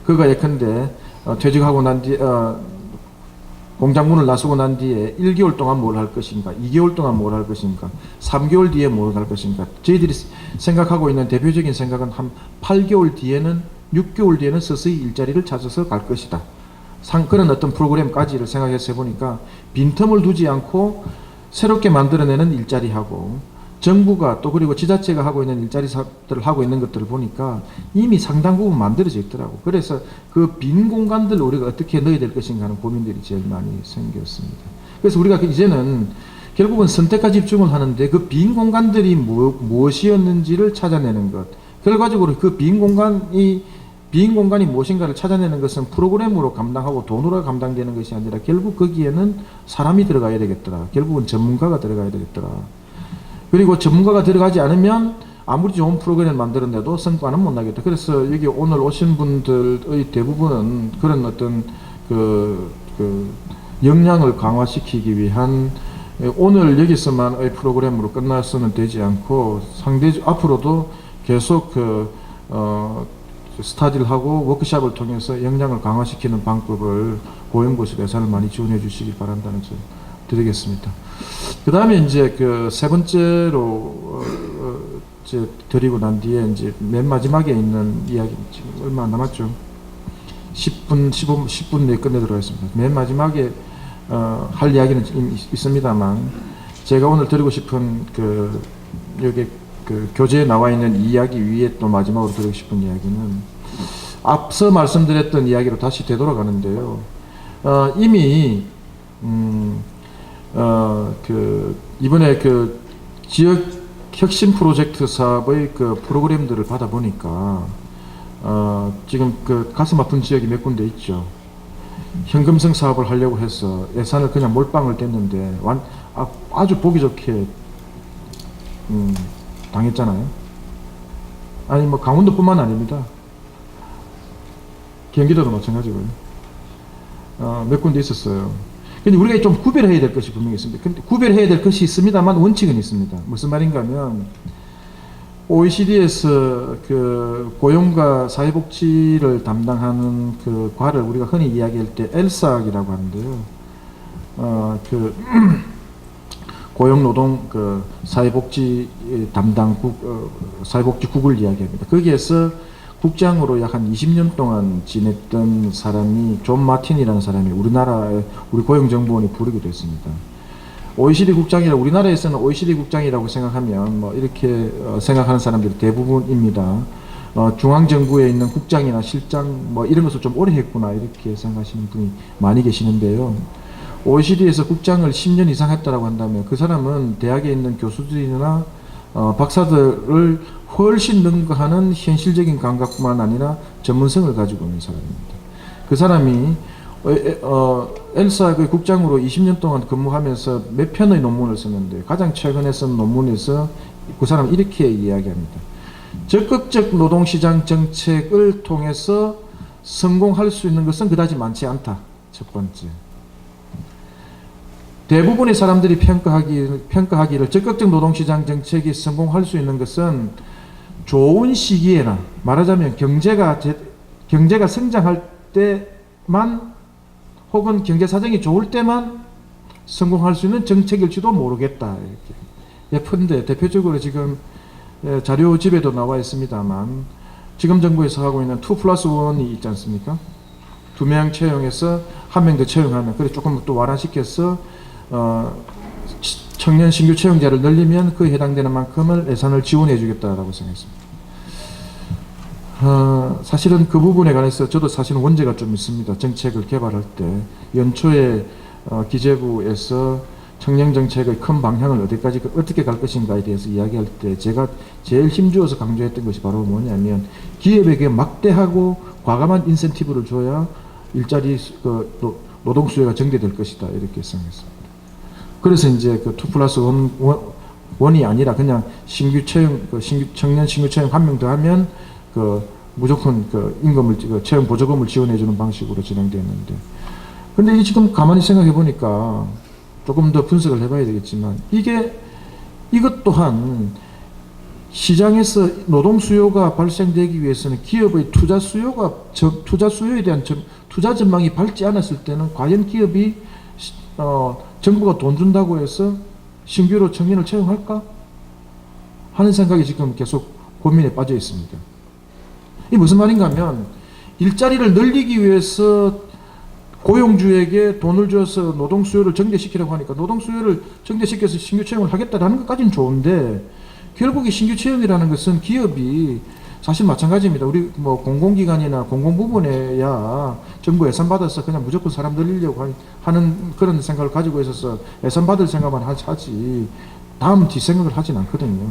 그가 예컨대 퇴직하고 난 뒤에 공장문을 나서고 난 뒤에 1개월 동안 뭘 할 것인가, 2개월 동안 뭘 할 것인가, 3개월 뒤에 뭘 할 것인가. 저희들이 생각하고 있는 대표적인 생각은 한 8개월 뒤에는 6개월 뒤에는 서서히 일자리를 찾아서 갈 것이다. 그런 어떤 프로그램까지를 생각해서 해보니까 빈틈을 두지 않고 새롭게 만들어내는 일자리하고 정부가 또 그리고 지자체가 하고 있는 일자리 사업들을 하고 있는 것들을 보니까 이미 상당 부분 만들어져 있더라고. 그래서 그 빈 공간들을 우리가 어떻게 넣어야 될 것인가 하는 고민들이 제일 많이 생겼습니다. 그래서 우리가 이제는 결국은 선택과 집중을 하는데 그 빈 공간들이 무엇이었는지를 찾아내는 것. 결과적으로 그 빈 공간이 무엇인가를 찾아내는 것은 프로그램으로 감당하고 돈으로 감당되는 것이 아니라 결국 거기에는 사람이 들어가야 되겠더라. 결국은 전문가가 들어가야 되겠더라. 그리고 전문가가 들어가지 않으면 아무리 좋은 프로그램을 만들어내도 성과는 못 나겠다. 그래서 여기 오늘 오신 분들의 대부분은 그런 어떤 역량을 강화시키기 위한 오늘 여기서만의 프로그램으로 끝나서는 되지 않고 앞으로도 계속 스터디를 하고 워크숍을 통해서 역량을 강화시키는 방법을 고용부에서 예산을 많이 지원해 주시기 바란다는 점 드리겠습니다. 그 다음에 이제 세 번째로 이제 드리고 난 뒤에 이제 맨 마지막에 있는 이야기, 지금 얼마 안 남았죠? 10분 내에 끝내도록 하겠습니다. 맨 마지막에 할 이야기는 있습니다만 제가 오늘 드리고 싶은 여기 교재에 나와 있는 이야기 위에 또 마지막으로 드리고 싶은 이야기는 앞서 말씀드렸던 이야기로 다시 되돌아가는데요. 이미 이번에 지역 혁신 프로젝트 사업의 프로그램들을 받아보니까 지금 가슴 아픈 지역이 몇 군데 있죠. 현금성 사업을 하려고 해서 예산을 그냥 몰빵을 뗐는데 아주 보기 좋게 당했잖아요. 아니 뭐 강원도뿐만 아닙니다. 경기도도 마찬가지고요. 몇 군데 있었어요. 근데 우리가 좀 구별해야 될 것이 분명히 있습니다. 근데 구별해야 될 것이 있습니다만 원칙은 있습니다. 무슨 말인가 하면 OECD에서 고용과 사회복지를 담당하는 과를 우리가 흔히 이야기할 때 LSAC이라고 하는데요. 고용노동 그 사회복지 담당국 사회복지국을 이야기합니다. 거기에서 국장으로 약 한 20년 동안 지냈던 사람이 존 마틴이라는 사람이 우리나라의 우리 고용정보원이 부르기도 했습니다. OECD 국장이라 우리나라에서는 OECD 국장이라고 생각하면 뭐 이렇게 생각하는 사람들이 대부분입니다. 중앙정부에 있는 국장이나 실장 뭐 이런 것을 좀 오래 했구나 이렇게 생각하시는 분이 많이 계시는데요. OECD에서 국장을 10년 이상 했다라고 한다면 그 사람은 대학에 있는 교수들이나 박사들을 훨씬 능가하는 현실적인 감각뿐만 아니라 전문성을 가지고 있는 사람입니다. 그 사람이 엘사의 국장으로 20년 동안 근무하면서 몇 편의 논문을 썼는데 가장 최근에 쓴 논문에서 그 사람은 이렇게 이야기합니다. 적극적 노동시장 정책을 통해서 성공할 수 있는 것은 그다지 많지 않다. 첫 번째. 대부분의 사람들이 평가하기를 적극적 노동시장 정책이 성공할 수 있는 것은 좋은 시기에나 말하자면 경제가 성장할 때만 혹은 경제 사정이 좋을 때만 성공할 수 있는 정책일지도 모르겠다. 이렇게. 예컨대 대표적으로 지금 자료집에도 나와 있습니다만 지금 정부에서 하고 있는 2+1이 있지 않습니까? 2명 채용해서 1명 더 채용하면 그래 조금 또 완화시켜서 청년 신규 채용자를 늘리면 그에 해당되는 만큼을 예산을 지원해 주겠다라고 생각했습니다. 사실은 그 부분에 관해서 저도 사실은 원죄가 좀 있습니다. 정책을 개발할 때 연초에 기재부에서 청년 정책의 큰 방향을 어디까지 어떻게 갈 것인가에 대해서 이야기할 때 제가 제일 힘주어서 강조했던 것이 바로 뭐냐면 기업에게 막대하고 과감한 인센티브를 줘야 일자리 노동 수요가 증대될 것이다 이렇게 생각했습니다. 그래서 이제 그 2+1이 아니라 그냥 신규 채용, 청년 신규 채용 1명 더 하면 무조건 임금을, 채용 보조금을 지원해주는 방식으로 진행됐는데. 근데 이 지금 가만히 생각해 보니까 조금 더 분석을 해봐야 되겠지만 이것 또한 시장에서 노동 수요가 발생되기 위해서는 기업의 투자 수요에 대한 투자 전망이 밝지 않았을 때는 과연 기업이 정부가 돈 준다고 해서 신규로 청년을 채용할까? 하는 생각이 지금 계속 고민에 빠져 있습니다. 이 무슨 말인가 하면 일자리를 늘리기 위해서 고용주에게 돈을 줘서 노동 수요를 증대시키려고 하니까 노동 수요를 증대시켜서 신규 채용을 하겠다라는 것까지는 좋은데 결국 이 신규 채용이라는 것은 기업이 사실 마찬가지입니다. 우리 뭐 공공기관이나 공공부문에야 정부 예산 받아서 그냥 무조건 사람 늘리려고 하는 그런 생각을 가지고 있어서 예산 받을 생각만 하지 다음 뒷생각을 하진 않거든요.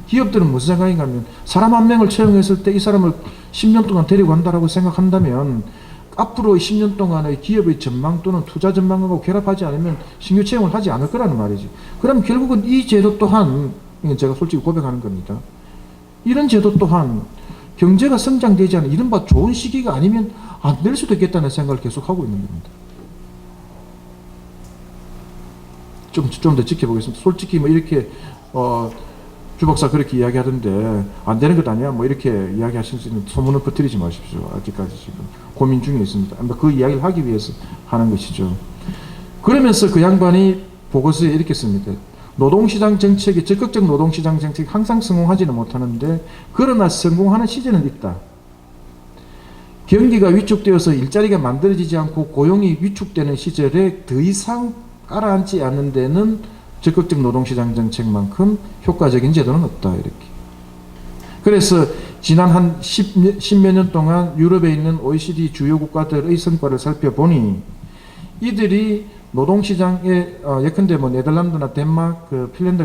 기업들은 무슨 생각인가 하면 사람 한 명을 채용했을 때 이 사람을 10년 동안 데리고 간다라고 생각한다면 앞으로 10년 동안의 기업의 전망 또는 투자 전망하고 결합하지 않으면 신규 채용을 하지 않을 거라는 말이지. 그럼 결국은 이 제도 또한 제가 솔직히 고백하는 겁니다. 이런 제도 또한 경제가 성장되지 않은 이른바 좋은 시기가 아니면 안 될 수도 있겠다는 생각을 계속 하고 있는 겁니다. 좀 더 지켜보겠습니다. 솔직히 뭐 이렇게 주 박사 그렇게 이야기하던데 안 되는 것 아니야? 뭐 이렇게 이야기하실 수 있는 소문을 퍼뜨리지 마십시오. 아직까지 지금 고민 중에 있습니다. 그 이야기를 하기 위해서 하는 것이죠. 그러면서 그 양반이 보고서에 이렇게 씁니다. 노동시장 정책이 적극적 노동시장 정책이 항상 성공하지는 못하는데 그러나 성공하는 시즌은 있다. 경기가 위축되어서 일자리가 만들어지지 않고 고용이 위축되는 시절에 더 이상 깔아앉지 않는 데는 적극적 노동시장 정책만큼 효과적인 제도는 없다. 이렇게. 그래서 지난 한 10몇 년 동안 유럽에 있는 OECD 주요 국가들의 성과를 살펴보니 이들이 노동시장에 예컨대 뭐 네덜란드나 덴마크, 핀란드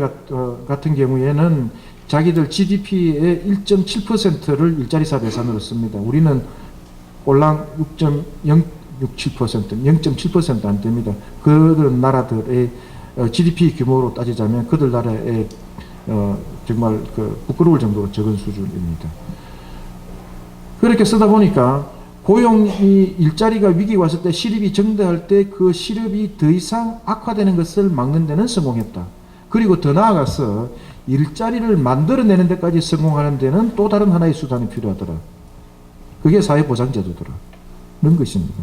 같은 경우에는 자기들 GDP의 1.7%를 일자리 사업 예산으로 씁니다. 우리는 꼴랑 6.067%, 0.7% 안 됩니다. 그런 나라들의 GDP 규모로 따지자면 그들 나라에 정말 부끄러울 정도로 적은 수준입니다. 그렇게 쓰다 보니까 고용이 일자리가 위기가 왔을 때 실업이 증대할 때 그 실업이 더 이상 악화되는 것을 막는 데는 성공했다. 그리고 더 나아가서 일자리를 만들어내는 데까지 성공하는 데는 또 다른 하나의 수단이 필요하더라. 그게 사회보장제도더라. 그런 것입니다.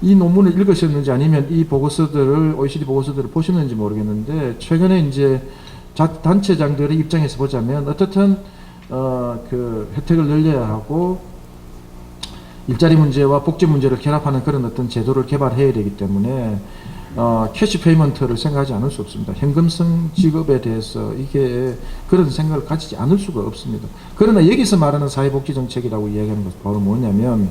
이 논문을 읽으셨는지 아니면 이 보고서들을 OECD 보고서들을 보셨는지 모르겠는데 최근에 이제 단체장들의 입장에서 보자면 어떻든 그 혜택을 늘려야 하고 일자리 문제와 복지 문제를 결합하는 그런 어떤 제도를 개발해야 되기 때문에 캐시 페이먼트를 생각하지 않을 수 없습니다. 현금성 지급에 대해서 이게 그런 생각을 가지지 않을 수가 없습니다. 그러나 여기서 말하는 사회복지 정책이라고 이야기하는 것은 바로 뭐냐면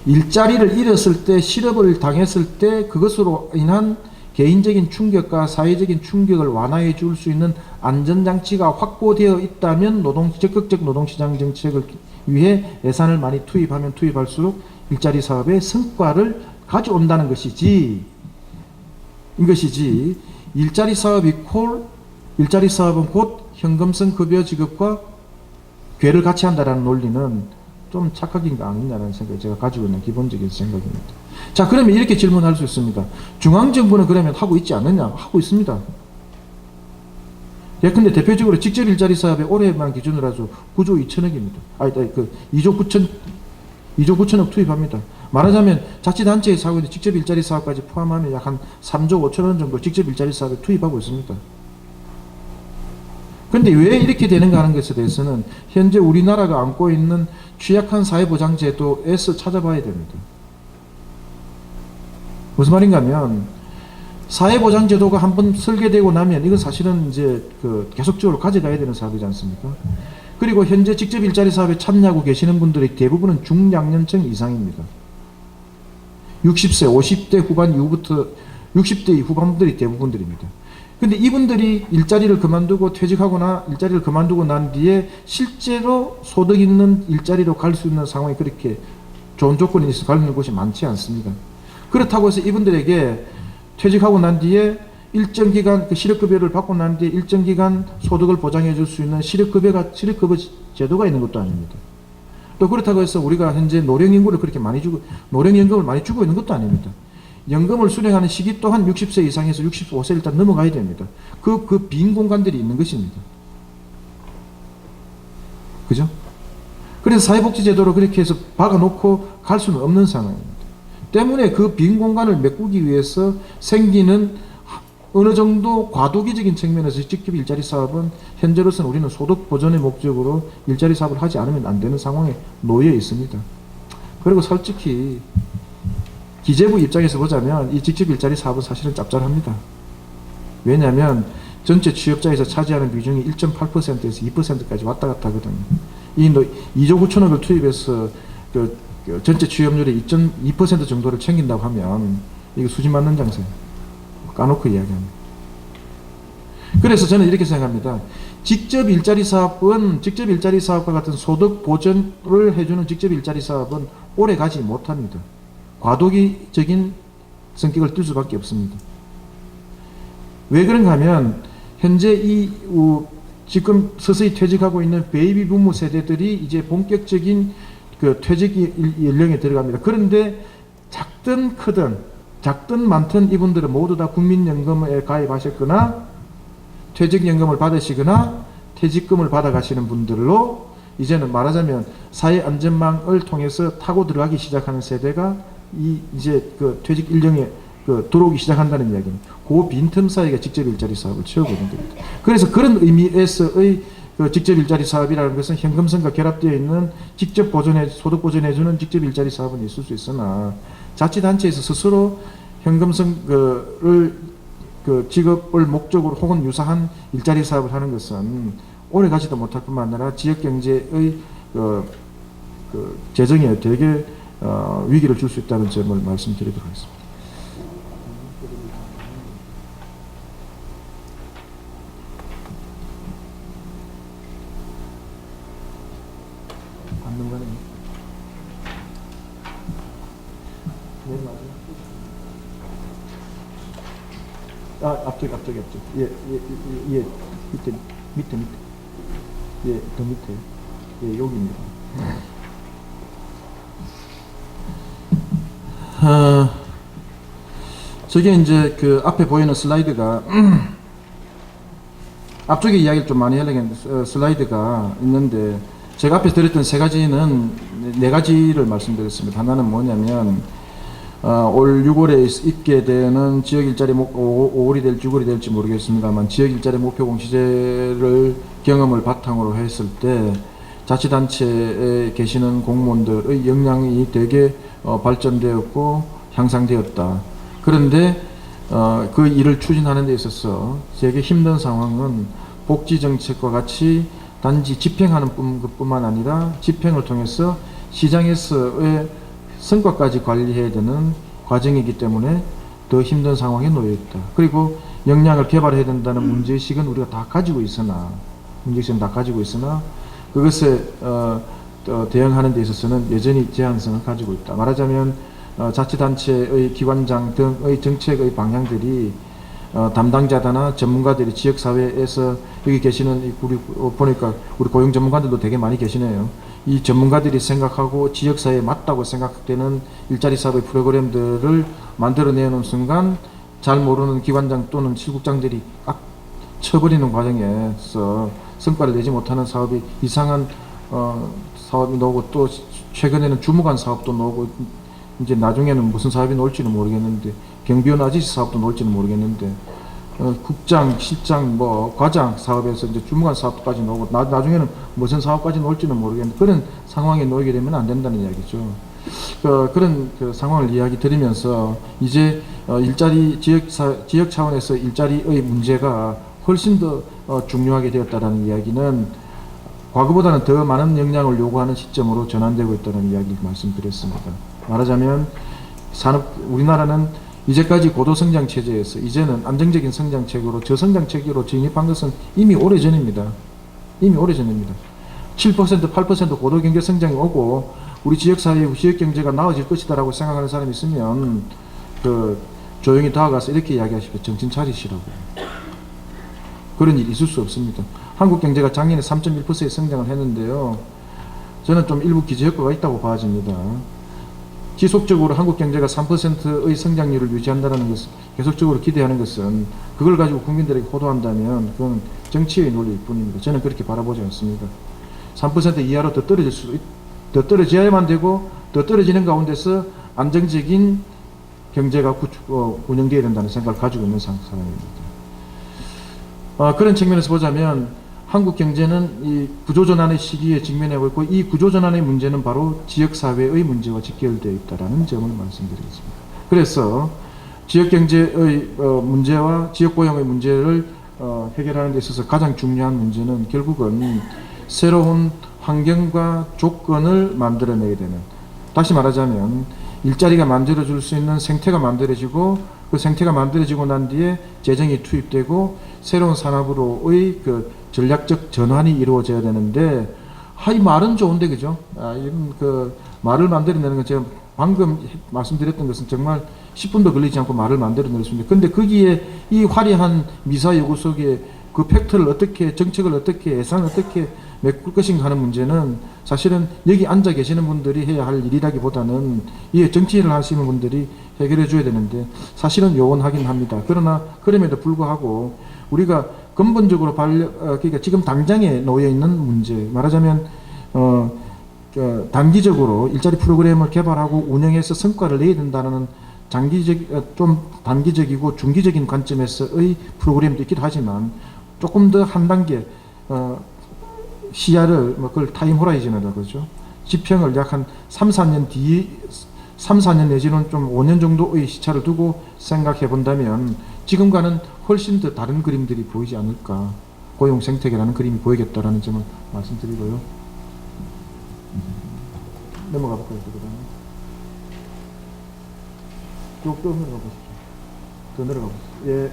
일자리를 잃었을 때 실업을 당했을 때 그것으로 인한 개인적인 충격과 사회적인 충격을 완화해 줄 수 있는 안전장치가 확보되어 있다면 적극적 노동시장 정책을 위해 예산을 많이 투입하면 투입할수록 일자리 사업의 성과를 가져온다는 것이지 이것이지 일자리 사업은 곧 현금성 급여 지급과 괴를 같이 한다라는 논리는 좀 착각인가 아니냐라는 생각을 제가 가지고 있는 기본적인 생각입니다. 자, 그러면 이렇게 질문할 수 있습니다. 중앙정부는 그러면 하고 있지 않느냐? 하고 있습니다. 예, 근데 대표적으로 직접 일자리 사업에 올해만 기준으로 아주 9조 2천억입니다. 그 2조 9천억 투입합니다. 말하자면 자치단체에서 하고 있는 직접 일자리 사업까지 포함하면 약 한 3조 5천원 정도 직접 일자리 사업에 투입하고 있습니다. 근데 왜 이렇게 되는가 하는 것에 대해서는 현재 우리나라가 안고 있는 취약한 사회보장제도에서 찾아봐야 됩니다. 무슨 말인가 하면 사회보장제도가 한번 설계되고 나면 이건 사실은 이제 계속적으로 가져가야 되는 사업이지 않습니까? 그리고 현재 직접 일자리 사업에 참여하고 계시는 분들의 대부분은 중장년층 이상입니다. 60세, 50대 후반 이후부터 60대 후반들이 대부분들입니다. 근데 이분들이 일자리를 그만두고 퇴직하거나 일자리를 그만두고 난 뒤에 실제로 소득 있는 일자리로 갈 수 있는 상황이 그렇게 좋은 조건이 있어 가는 곳이 많지 않습니다. 그렇다고 해서 이분들에게 퇴직하고 난 뒤에 일정 기간 실업급여를 받고 난 뒤에 일정 기간 소득을 보장해 줄 수 있는 실업급여 제도가 있는 것도 아닙니다. 또 그렇다고 해서 우리가 현재 노령연금을 많이 주고 있는 것도 아닙니다. 연금을 수령하는 시기 또한 60세 이상에서 65세 일단 넘어가야 됩니다. 그 빈 공간들이 있는 것입니다. 그죠? 그래서 사회복지제도로 그렇게 해서 박아놓고 갈 수는 없는 상황입니다. 때문에 그 빈 공간을 메꾸기 위해서 생기는 어느 정도 과도기적인 측면에서 직접 일자리 사업은 현재로서는 우리는 소득 보전의 목적으로 일자리 사업을 하지 않으면 안 되는 상황에 놓여 있습니다. 그리고 솔직히 기재부 입장에서 보자면 이 직접 일자리 사업은 사실은 짭짤합니다. 왜냐하면 전체 취업자에서 차지하는 비중이 1.8%에서 2%까지 왔다 갔다 하거든요. 이 2조 9천억을 투입해서 전체 취업률의 2.2% 정도를 챙긴다고 하면 이거 수지 맞는 장사예요. 까놓고 이야기합니다. 그래서 저는 이렇게 생각합니다. 직접 일자리 사업과 같은 소득 보전을 해주는 직접 일자리 사업은 오래 가지 못합니다. 과도기적인 성격을 띨 수밖에 없습니다. 왜 그런가 하면 현재 지금 서서히 퇴직하고 있는 베이비 부모 세대들이 이제 본격적인 퇴직 연령에 들어갑니다. 그런데 작든 크든 작든 많든 이분들은 모두 다 국민연금에 가입하셨거나 퇴직연금을 받으시거나 퇴직금을 받아가시는 분들로 이제는 말하자면 사회안전망을 통해서 타고 들어가기 시작하는 세대가 이제 퇴직 일령에 들어오기 시작한다는 이야기입니다. 그 빈틈 사이가 직접 일자리 사업을 채우고 있는 겁니다. 그래서 그런 의미에서의 직접 일자리 사업이라는 것은 현금성과 결합되어 있는 직접 소득 보전해주는 직접 일자리 사업은 있을 수 있으나 자치단체에서 스스로 현금성을 직업을 목적으로 혹은 유사한 일자리 사업을 하는 것은 오래 가지도 못할 뿐만 아니라 지역경제의 재정에 되게 위기를 줄 수 있다는 점을 말씀드리도록 하겠습니다. 맞는 거네. 네, 맞아요. 앞쪽. 예, 밑에. 예, 더 밑에. 예, 여기입니다. 저게 이제 앞에 보이는 슬라이드가, 앞쪽에 이야기를 좀 많이 하려고 슬라이드가 있는데, 제가 앞에 드렸던 네 가지를 말씀드렸습니다. 하나는 뭐냐면, 올 6월에 있게 되는 지역 일자리 5월이 될지 6월이 될지 모르겠습니다만 지역 일자리 목표 공시제를 경험을 바탕으로 했을 때 자치단체에 계시는 공무원들의 역량이 되게 발전되었고 향상되었다. 그런데 그 일을 추진하는 데 있어서 되게 힘든 상황은 복지정책과 같이 단지 집행하는 것뿐만 아니라 집행을 통해서 시장에서의 성과까지 관리해야 되는 과정이기 때문에 더 힘든 상황에 놓여 있다. 그리고 역량을 개발해야 된다는 문제의식은 우리가 다 가지고 있으나 그것에 대응하는 데 있어서는 여전히 제한성을 가지고 있다. 말하자면 자치단체의 기관장 등의 정책의 방향들이 담당자다나 전문가들이 지역사회에서 여기 계시는 우리 보니까 우리 고용 전문가들도 되게 많이 계시네요. 이 전문가들이 생각하고 지역사회에 맞다고 생각되는 일자리 사업의 프로그램들을 만들어내는 순간 잘 모르는 기관장 또는 실국장들이 꽉 쳐버리는 과정에서 성과를 내지 못하는 사업이 이상한 사업이 나오고 또 최근에는 주무관 사업도 나오고 이제 나중에는 무슨 사업이 나올지는 모르겠는데 경비원 아저씨 사업도 나올지는 모르겠는데 국장, 실장, 과장 사업에서 이제 주무관 사업까지 나오고 나중에는 무슨 사업까지 나올지는 모르겠는데 그런 상황에 놓이게 되면 안 된다는 이야기죠. 그런 상황을 이야기 드리면서 이제 일자리 지역 차원에서 일자리의 문제가 훨씬 더 중요하게 되었다는 이야기는 과거보다는 더 많은 역량을 요구하는 시점으로 전환되고 있다는 이야기 말씀드렸습니다. 말하자면 우리나라는 이제까지 고도성장 체제에서 이제는 안정적인 성장체계로 저성장체계로 진입한 것은 이미 오래전입니다. 7%, 8% 고도경제 성장이 오고 우리 지역사회, 지역경제가 나아질 것이다라고 생각하는 사람이 있으면 조용히 다가가서 이렇게 이야기하십시오. 정신 차리시라고. 그런 일이 있을 수 없습니다. 한국 경제가 작년에 3.1%의 성장을 했는데요. 저는 좀 일부 기저 효과가 있다고 봐집니다. 지속적으로 한국 경제가 3%의 성장률을 유지한다는 것은 계속적으로 기대하는 것은 그걸 가지고 국민들에게 호도한다면 그건 정치의 논리일 뿐입니다. 저는 그렇게 바라보지 않습니다. 3% 이하로 더 떨어져야만 되고 더 떨어지는 가운데서 안정적인 경제가 운영되어야 된다는 생각을 가지고 있는 사람입니다. 그런 측면에서 보자면 한국 경제는 이 구조전환의 시기에 직면하고 있고 이 구조전환의 문제는 바로 지역사회의 문제와 직결되어 있다는 점을 말씀드리겠습니다. 그래서 지역경제의 문제와 지역고용의 문제를 해결하는 데 있어서 가장 중요한 문제는 결국은 새로운 환경과 조건을 만들어내야 되는, 다시 말하자면 일자리가 만들어줄 수 있는 생태가 만들어지고 그 생태가 만들어지고 난 뒤에 재정이 투입되고 새로운 산업으로의 전략적 전환이 이루어져야 되는데 이 말은 좋은데 그죠? 말을 만들어내는 건 제가 방금 말씀드렸던 것은 정말 10분도 걸리지 않고 말을 만들어냈습니다. 근데 거기에 이 화려한 미사 요구 속에 그 팩트를 어떻게 정책을 어떻게 예산을 어떻게 메꿀 것인가 하는 문제는 사실은 여기 앉아 계시는 분들이 해야 할 일이라기보다는 이 정치를 하시는 분들이 해결해 줘야 되는데 사실은 요원하긴 합니다. 그러나 그럼에도 불구하고 우리가 근본적으로 그러니까 지금 당장에 놓여 있는 문제, 말하자면 단기적으로 일자리 프로그램을 개발하고 운영해서 성과를 내야 된다는 좀 단기적이고 중기적인 관점에서의 프로그램도 있긴 하지만 조금 더 한 단계 시야를 그걸 타임 호라이즌이라고 그러죠. 집행을 약 한 3, 4년 내지는 좀 5년 정도의 시차를 두고 생각해 본다면 지금과는 훨씬 더 다른 그림들이 보이지 않을까. 고용 생태계라는 그림이 보이겠다라는 점을 말씀드리고요. 넘어가 볼까요? 쭉 내려가 보십시오. 더 내려가 보십시오. 예.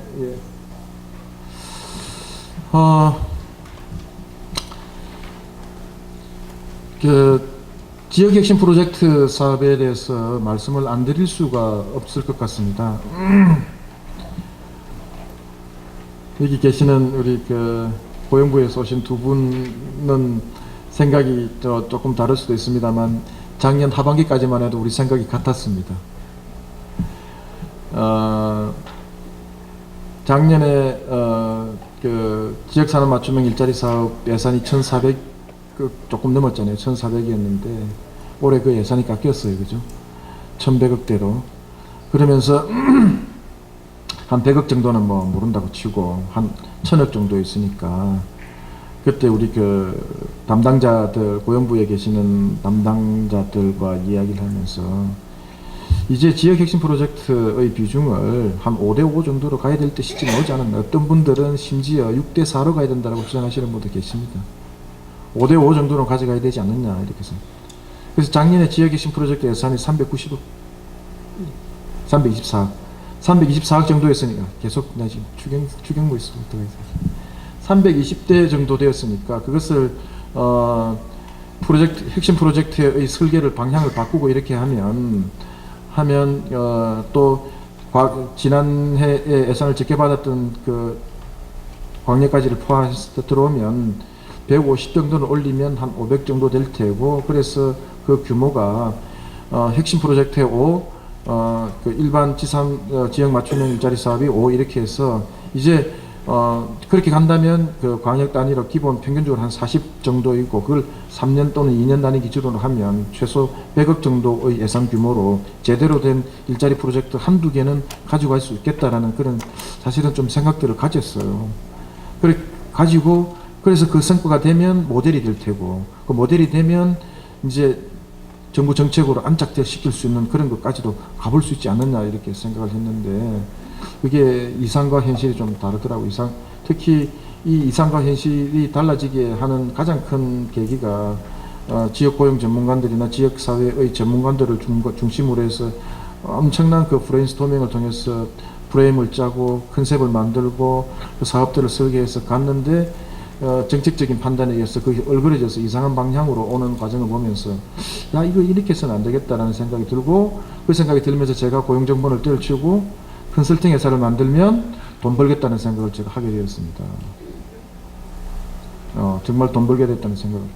지역 핵심 프로젝트 사업에 대해서 말씀을 안 드릴 수가 없을 것 같습니다. 여기 계시는 우리 고용부에서 오신 두 분은 생각이 조금 다를 수도 있습니다만 작년 하반기까지만 해도 우리 생각이 같았습니다. 작년에 지역산업 맞춤형 일자리 사업 예산이 1,400 조금 넘었잖아요. 1,400이었는데 올해 그 예산이 깎였어요. 그죠? 1,100억대로. 그러면서 한 100억 정도는 뭐 모른다고 치고 한 1000억 정도 있으니까 그때 우리 그 담당자들, 고용부에 계시는 담당자들과 이야기를 하면서 이제 지역 핵심 프로젝트의 비중을 한 5대5 정도로 가야 될 때 시점이 오지 않았나. 어떤 분들은 심지어 6대4로 가야 된다고 주장하시는 분도 계십니다. 5대5 정도로 가져가야 되지 않느냐 이렇게 생각합니다. 그래서 작년에 지역 핵심 프로젝트 예산이 390억, 324억 정도였으니까 계속 나 지금 추경부 있습니다. 320대 정도 되었으니까 그것을 핵심 프로젝트의 설계를 방향을 바꾸고 이렇게 하면 또 지난해 예산을 적게 받았던 그 광역까지를 포함해서 들어오면 150 정도는 올리면 한 500 정도 될 테고, 그래서 그 규모가 핵심 프로젝트의 5, 그 일반 지역 맞춤형 일자리 사업이 5 이렇게 해서 이제 그렇게 간다면 그 광역 단위로 기본 평균적으로 한 40 정도이고, 그걸 3년 또는 2년 단위 기준으로 하면 최소 100억 정도의 예산 규모로 제대로 된 일자리 프로젝트 한두 개는 가져갈 수 있겠다라는 그런 사실은 좀 생각들을 가졌어요. 그래 가지고 그래서 그 성과가 되면 모델이 될 테고, 그 모델이 되면 이제 정부 정책으로 안착될 시킬 수 있는 그런 것까지도 가볼 수 있지 않느냐 이렇게 생각을 했는데, 그게 이상과 현실이 좀 다르더라고요. 특히 이 이상과 현실이 달라지게 하는 가장 큰 계기가 지역 고용 전문가들이나 지역사회의 전문가들을 중심으로 해서 엄청난 그 브레인스토밍을 통해서 프레임을 짜고 컨셉을 만들고 그 사업들을 설계해서 갔는데 정책적인 판단에 의해서 그게 얼그러져서 이상한 방향으로 오는 과정을 보면서 야, 이거 이렇게 해서는 안 되겠다라는 생각이 들고, 그 생각이 들면서 제가 고용정보를 떼어치우고 컨설팅 회사를 만들면 돈 벌겠다는 생각을 제가 하게 되었습니다. 정말 돈 벌게 됐다는 생각을.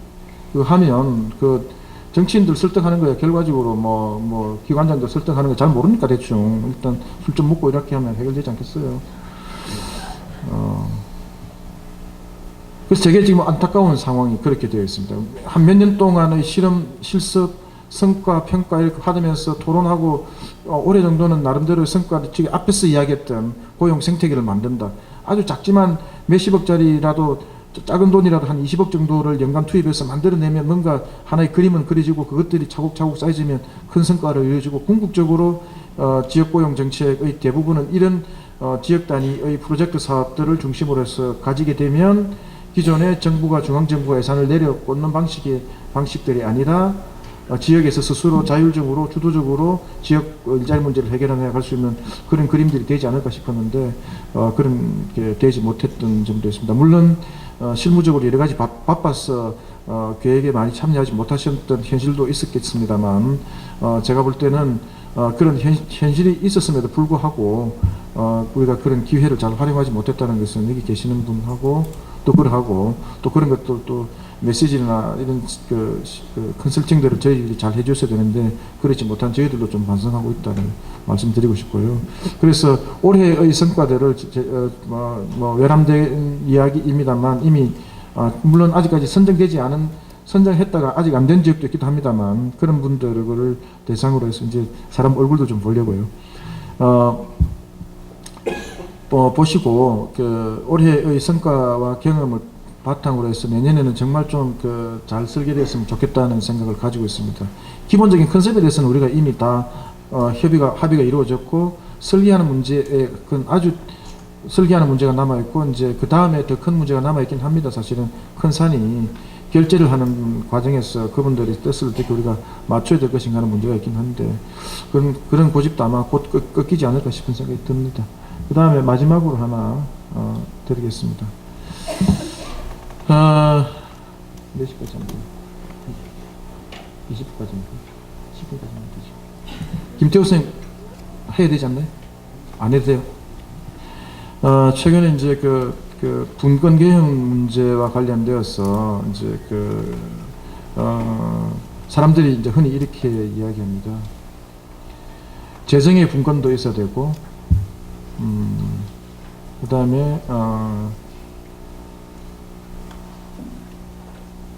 하면 그 정치인들 설득하는 거야. 결과적으로 뭐 기관장들 설득하는 거 잘 모르니까 대충 일단 술 좀 먹고 이렇게 하면 해결되지 않겠어요. 그래서 되게 지금 안타까운 상황이 그렇게 되어 있습니다. 한 몇 년 동안의 실습, 성과, 평가 이렇게 받으면서 토론하고 올해 정도는 나름대로 성과를 지금 앞에서 이야기했던 고용 생태계를 만든다. 아주 작지만 몇십억짜리라도 작은 돈이라도 한 20억 정도를 연간 투입해서 만들어내면 뭔가 하나의 그림은 그려지고 그것들이 차곡차곡 쌓여지면 큰 성과를 이루어지고, 궁극적으로 지역고용 정책의 대부분은 이런 지역 단위의 프로젝트 사업들을 중심으로 해서 가지게 되면 기존의 정부가 중앙정부가 예산을 내려꽂는 방식들이 아니라 지역에서 스스로 자율적으로 주도적으로 지역 일자리 문제를 해결해 나갈 수 있는 그런 그림들이 되지 않을까 싶었는데 그런 게 되지 못했던 점도 있습니다. 물론 실무적으로 여러 가지 바빠서 계획에 많이 참여하지 못하셨던 현실도 있었겠습니다만, 제가 볼 때는 그런 현실이 있었음에도 불구하고 우리가 그런 기회를 잘 활용하지 못했다는 것은 여기 계시는 분하고 또 그러하고 또 그런 것들 또 메시지나 이런 그 컨설팅들을 저희들이 잘 해줬어야 되는데 그렇지 못한 저희들도 좀 반성하고 있다는 말씀드리고 싶고요. 그래서 올해의 성과들을 외람된 이야기입니다만 이미 물론 아직까지 선정했다가 아직 안 된 지역도 있기도 합니다만, 그런 분들을 대상으로 해서 이제 사람 얼굴도 좀 보려고요. 보시고 올해의 성과와 경험을 바탕으로 해서 내년에는 정말 좀 잘 설계되었으면 좋겠다는 생각을 가지고 있습니다. 기본적인 컨셉에 대해서는 우리가 이미 다 합의가 이루어졌고, 설계하는 문제가 남아 있고, 이제 그 다음에 더 큰 문제가 남아 있긴 합니다. 사실은 큰 산이 결제를 하는 과정에서 그분들이 뜻을 어떻게 우리가 맞춰야 될 것인가 하는 문제가 있긴 한데, 그런 고집도 아마 곧 꺾이지 않을까 싶은 생각이 듭니다. 그 다음에 마지막으로 하나 드리겠습니다. 몇 시까지 합니까? 20분까지입니까? 10분까지면 되죠. 김태호 선생님 해야 되지 않나요? 안 해도 돼요? 최근에 이제 그 분권 개혁 문제와 관련되어서 이제 사람들이 이제 흔히 이렇게 이야기합니다. 재정의 분권도 있어야 되고, 그 다음에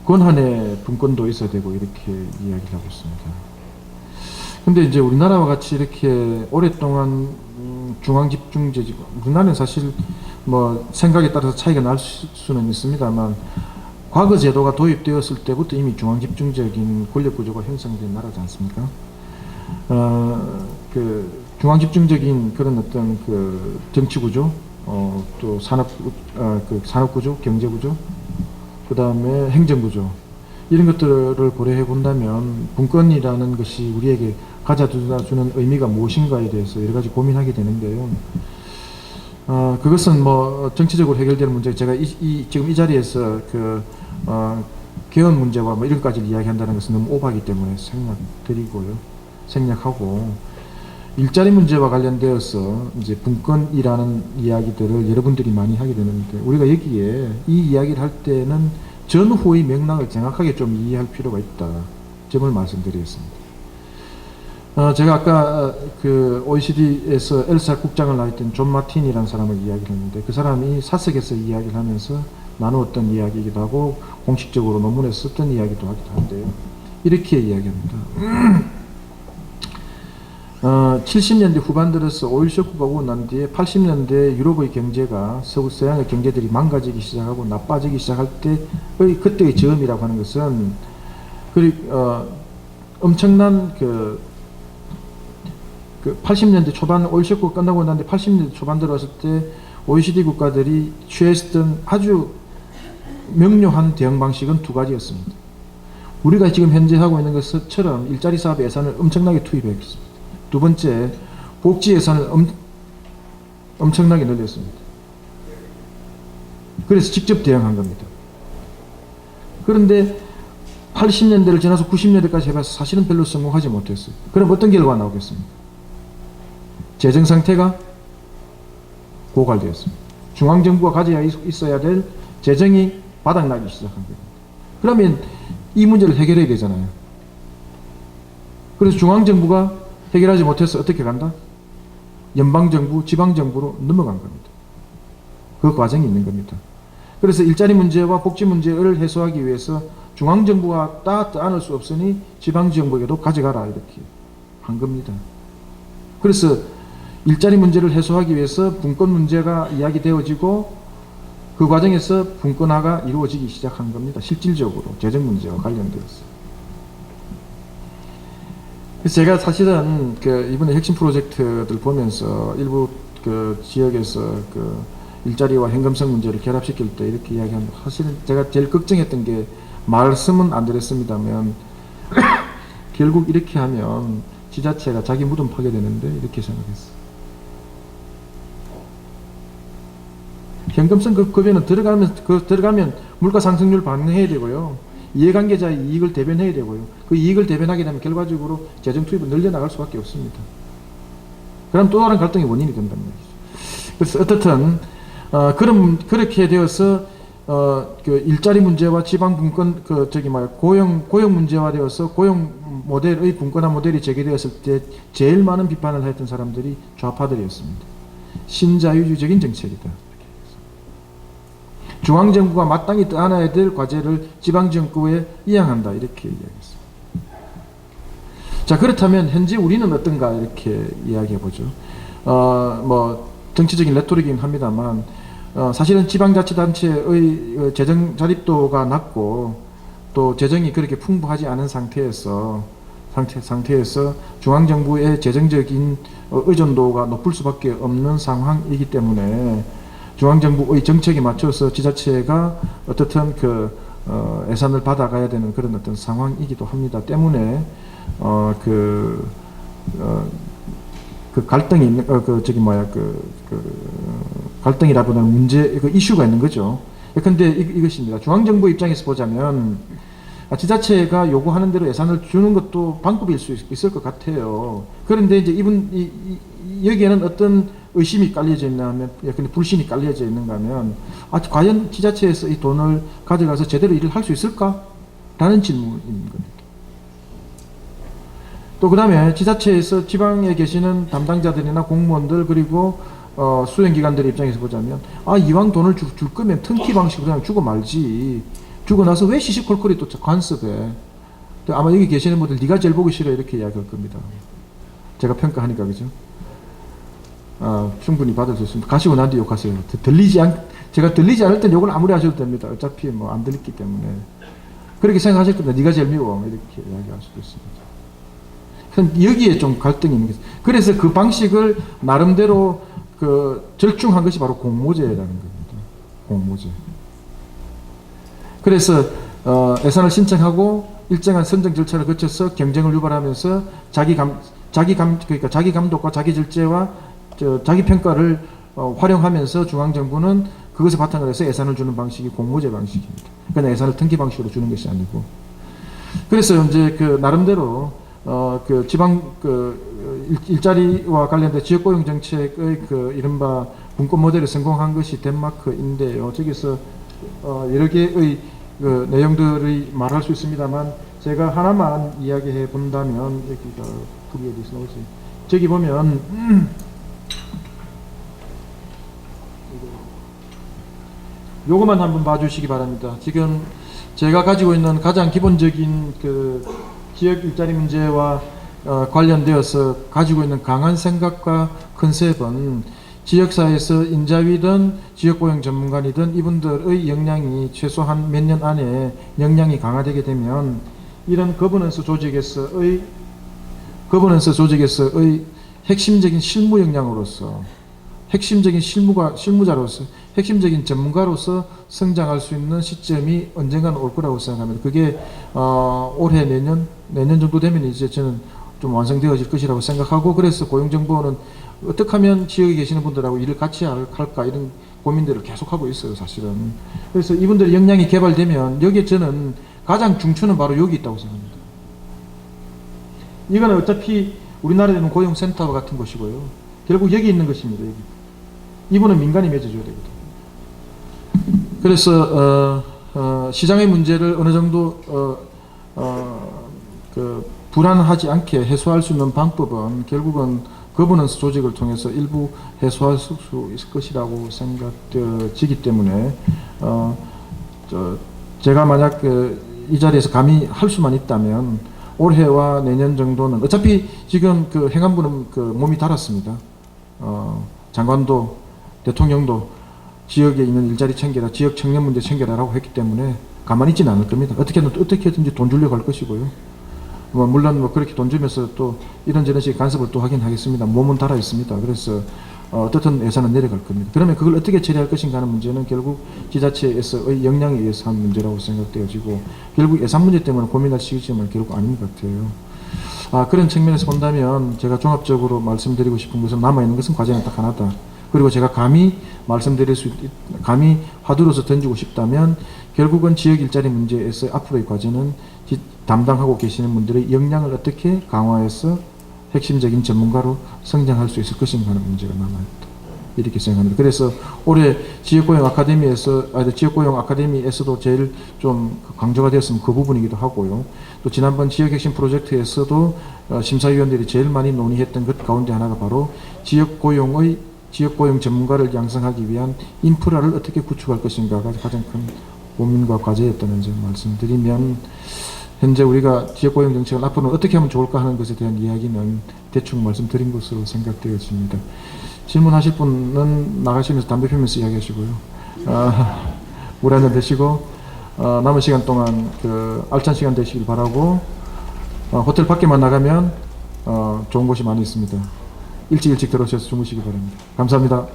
권한의 분권도 있어야 되고 이렇게 이야기를 하고 있습니다. 근데 이제 우리나라와 같이 이렇게 오랫동안 중앙집중제지, 우리나라는 사실 뭐 생각에 따라서 차이가 날 수는 있습니다만 과거 제도가 도입되었을 때부터 이미 중앙집중적인 권력구조가 형성된 나라지 않습니까? 그 중앙집중적인 그런 어떤 그 정치구조, 또 그 산업구조, 경제구조, 그 다음에 행정구조, 이런 것들을 고려해 본다면 분권이라는 것이 우리에게 가져다 주는 의미가 무엇인가에 대해서 여러 가지 고민하게 되는데요. 그것은 뭐 정치적으로 해결되는 문제, 제가 지금 이 자리에서 개헌 문제와 뭐 이런 것까지 이야기한다는 것은 너무 오바기 때문에 생략하고, 일자리 문제와 관련되어서 이제 분권이라는 이야기들을 여러분들이 많이 하게 되는데, 우리가 여기에 이 이야기를 할 때는 전후의 맥락을 정확하게 좀 이해할 필요가 있다 점을 말씀드리겠습니다. 제가 아까 그 OECD에서 엘사 국장을 나왔던 존 마틴이라는 사람을 이야기를 했는데, 그 사람이 사석에서 이야기를 하면서 나누었던 이야기이기도 하고 공식적으로 논문에 썼던 이야기도 하기도 한데요. 이렇게 이야기합니다. 70년대 후반 들어서 오일 쇼크가 오고 난 뒤에 80년대 유럽의 경제가 서양의 경제들이 망가지기 시작하고 나빠지기 시작할 때의 그때의 저음이라고 하는 것은 엄청난 그 80년대 초반 오일 쇼크가 끝나고 난 뒤에 80년대 초반 들어왔을 때 OECD 국가들이 취했던 아주 명료한 대응 방식은 두 가지였습니다. 우리가 지금 현재 하고 있는 것처럼 일자리 사업 예산을 엄청나게 투입했습니다. 두 번째, 복지 예산을 엄청나게 늘렸습니다. 그래서 직접 대응한 겁니다. 그런데 80년대를 지나서 90년대까지 해봐서 사실은 별로 성공하지 못했어요. 그럼 어떤 결과가 나오겠습니까? 재정 상태가 고갈되었습니다. 중앙정부가 가져야 있어야 될 재정이 바닥나기 시작한 겁니다. 그러면 이 문제를 해결해야 되잖아요. 그래서 중앙정부가 해결하지 못해서 어떻게 간다? 연방정부, 지방정부로 넘어간 겁니다. 그 과정이 있는 겁니다. 그래서 일자리 문제와 복지 문제를 해소하기 위해서 중앙정부가 다 안을 수 없으니 지방정부에게도 가져가라 이렇게 한 겁니다. 그래서 일자리 문제를 해소하기 위해서 분권 문제가 이야기되어지고 그 과정에서 분권화가 이루어지기 시작한 겁니다. 실질적으로 재정 문제와 관련되어서. 그래서 제가 사실은 이번에 핵심 프로젝트들 보면서 일부 지역에서 일자리와 현금성 문제를 결합시킬 때 이렇게 이야기합니다. 사실은 제가 제일 걱정했던 게 말씀은 안 드렸습니다만 결국 이렇게 하면 지자체가 자기 무덤 파게 되는데 이렇게 생각했어요. 현금성 급여는 들어가면 물가 상승률 반영해야 되고요. 이해관계자의 이익을 대변해야 되고요. 그 이익을 대변하게 되면 결과적으로 재정 투입을 늘려나갈 수밖에 없습니다. 그럼 또 다른 갈등의 원인이 된단 말이죠. 그래서 어떻든 그렇게 되어서 일자리 문제와 지방 분권 고용 문제화 되어서 고용 모델의 분권화 모델이 제기되었을 때 제일 많은 비판을 했던 사람들이 좌파들이었습니다. 신자유주의적인 정책이다. 중앙정부가 마땅히 떠안아야 될 과제를 지방정부에 이양한다. 이렇게 이야기했습니다. 자, 그렇다면 현재 우리는 어떤가 이렇게 이야기해보죠. 뭐 정치적인 레토릭이긴 합니다만 사실은 지방자치단체의 재정 자립도가 낮고 또 재정이 그렇게 풍부하지 않은 상태에서 중앙정부의 재정적인 의존도가 높을 수밖에 없는 상황이기 때문에 중앙정부의 정책에 맞춰서 지자체가 어떻든 예산을 받아가야 되는 그런 어떤 상황이기도 합니다. 때문에 갈등이 있는 갈등이라보다는 문제 이슈가 있는 거죠. 근데 이것입니다. 중앙정부 입장에서 보자면 지자체가 요구하는 대로 예산을 주는 것도 방법일 수 있을 것 같아요. 그런데 이제 여기에는 어떤 의심이 깔려져 있나 하면, 근데 불신이 깔려져 있는가 하면, 과연 지자체에서 이 돈을 가져가서 제대로 일을 할 수 있을까? 라는 질문인 겁니다. 또 그 다음에 지자체에서 지방에 계시는 담당자들이나 공무원들 그리고 수행기관들 입장에서 보자면 이왕 돈을 줄 거면 턴키 방식으로 그냥 주고 말지, 주고 나서 왜 시시콜콜이 또 간섭해? 아마 여기 계시는 분들 네가 제일 보기 싫어 이렇게 이야기할 겁니다. 제가 평가하니까 그죠? 충분히 받을 수 있습니다. 가시고 난 뒤에 욕하세요. 제가 들리지 않을 땐 욕을 아무리 하셔도 됩니다. 어차피 뭐 안 들리기 때문에. 그렇게 생각하실 겁니다. 네가 제일 미워 이렇게 이야기할 수도 있습니다. 여기에 좀 갈등이 있는 게 있어요. 그래서 그 방식을 나름대로 그 절충한 것이 바로 공모제라는 겁니다. 공모제. 그래서 예산을 신청하고 일정한 선정 절차를 거쳐서 경쟁을 유발하면서 자기 감독과 자기 절제와 자기 평가를 활용하면서 중앙정부는 그것을 바탕으로 해서 예산을 주는 방식이 공모제 방식입니다. 그러니까 예산을 등기 방식으로 주는 것이 아니고. 그래서 이제 그 나름대로 그 지방 일자리와 관련된 지역고용 정책의 그 이른바 분권 모델을 성공한 것이 덴마크인데요. 저기서 여러 개의 그 내용들이 말할 수 있습니다만 제가 하나만 이야기해 본다면 여기가 그게 어디서 나오지? 저기 보면 요거만 한번 봐주시기 바랍니다. 지금 제가 가지고 있는 가장 기본적인 그 지역 일자리 문제와 관련되어서 가지고 있는 강한 생각과 컨셉은 지역사회에서 인자위든 지역고용 전문가이든 이분들의 역량이 최소한 몇 년 안에 역량이 강화되게 되면 이런 거버넌스 조직에서의 핵심적인 실무 역량으로서 핵심적인 실무자로서 핵심적인 전문가로서 성장할 수 있는 시점이 언젠가는 올 거라고 생각합니다. 그게 올해 내년 정도 되면 이제 저는 좀 완성되어질 것이라고 생각하고, 그래서 고용정보는 어떻게 하면 지역에 계시는 분들하고 일을 같이 할까 이런 고민들을 계속하고 있어요, 사실은. 그래서 이분들의 역량이 개발되면 여기에 저는 가장 중추는 바로 여기 있다고 생각합니다. 이거는 어차피 우리나라에는 고용센터 같은 것이고요. 결국 여기 있는 것입니다. 여기. 이분은 민간이 맺어줘야 되거든요. 그래서 시장의 문제를 어느 정도 그 불안하지 않게 해소할 수 있는 방법은 결국은 거버넌스 조직을 통해서 일부 해소할 수 있을 것이라고 생각되어지기 때문에 제가 만약 이 자리에서 감히 할 수만 있다면 올해와 내년 정도는 어차피 지금 그 행안부는 그 몸이 달았습니다. 장관도 대통령도 지역에 있는 일자리 챙겨라, 지역 청년 문제 챙겨라라고 했기 때문에 가만히 있지는 않을 겁니다. 어떻게든지 돈 주려고 할 것이고요. 물론 그렇게 돈 주면서 또 이런저런 식의 간섭을 또 하긴 하겠습니다. 몸은 달아 있습니다. 그래서 어떻든 예산은 내려갈 겁니다. 그러면 그걸 어떻게 처리할 것인가 하는 문제는 결국 지자체에서의 역량에 의해서 한 문제라고 생각되어지고, 결국 예산 문제 때문에 고민할 시기지만 결국 아닌 것 같아요. 그런 측면에서 본다면 제가 종합적으로 말씀드리고 싶은 것은 남아있는 것은 과제는 딱 하나다. 그리고 제가 감히 감히 화두로서 던지고 싶다면 결국은 지역 일자리 문제에서 앞으로의 과제는 담당하고 계시는 분들의 역량을 어떻게 강화해서 핵심적인 전문가로 성장할 수 있을 것인가 하는 문제가 남아있다. 이렇게 생각합니다. 그래서 올해 지역고용 아카데미에서도 제일 좀 강조가 되었으면 그 부분이기도 하고요. 또 지난번 지역혁신 프로젝트에서도 심사위원들이 제일 많이 논의했던 것 가운데 하나가 바로 지역고용 전문가를 양성하기 위한 인프라를 어떻게 구축할 것인가가 가장 큰 고민과 과제였다는 점 말씀드리면, 현재 우리가 지역고용 정책을 앞으로는 어떻게 하면 좋을까 하는 것에 대한 이야기는 대충 말씀드린 것으로 생각되어집니다. 질문하실 분은 나가시면서 담배 피우면서 이야기하시고요. 물 한잔 드시고 남은 시간 동안 알찬 시간 되시길 바라고, 호텔 밖에만 나가면 좋은 곳이 많이 있습니다. 일찍 들어오셔서 주무시기 바랍니다. 감사합니다.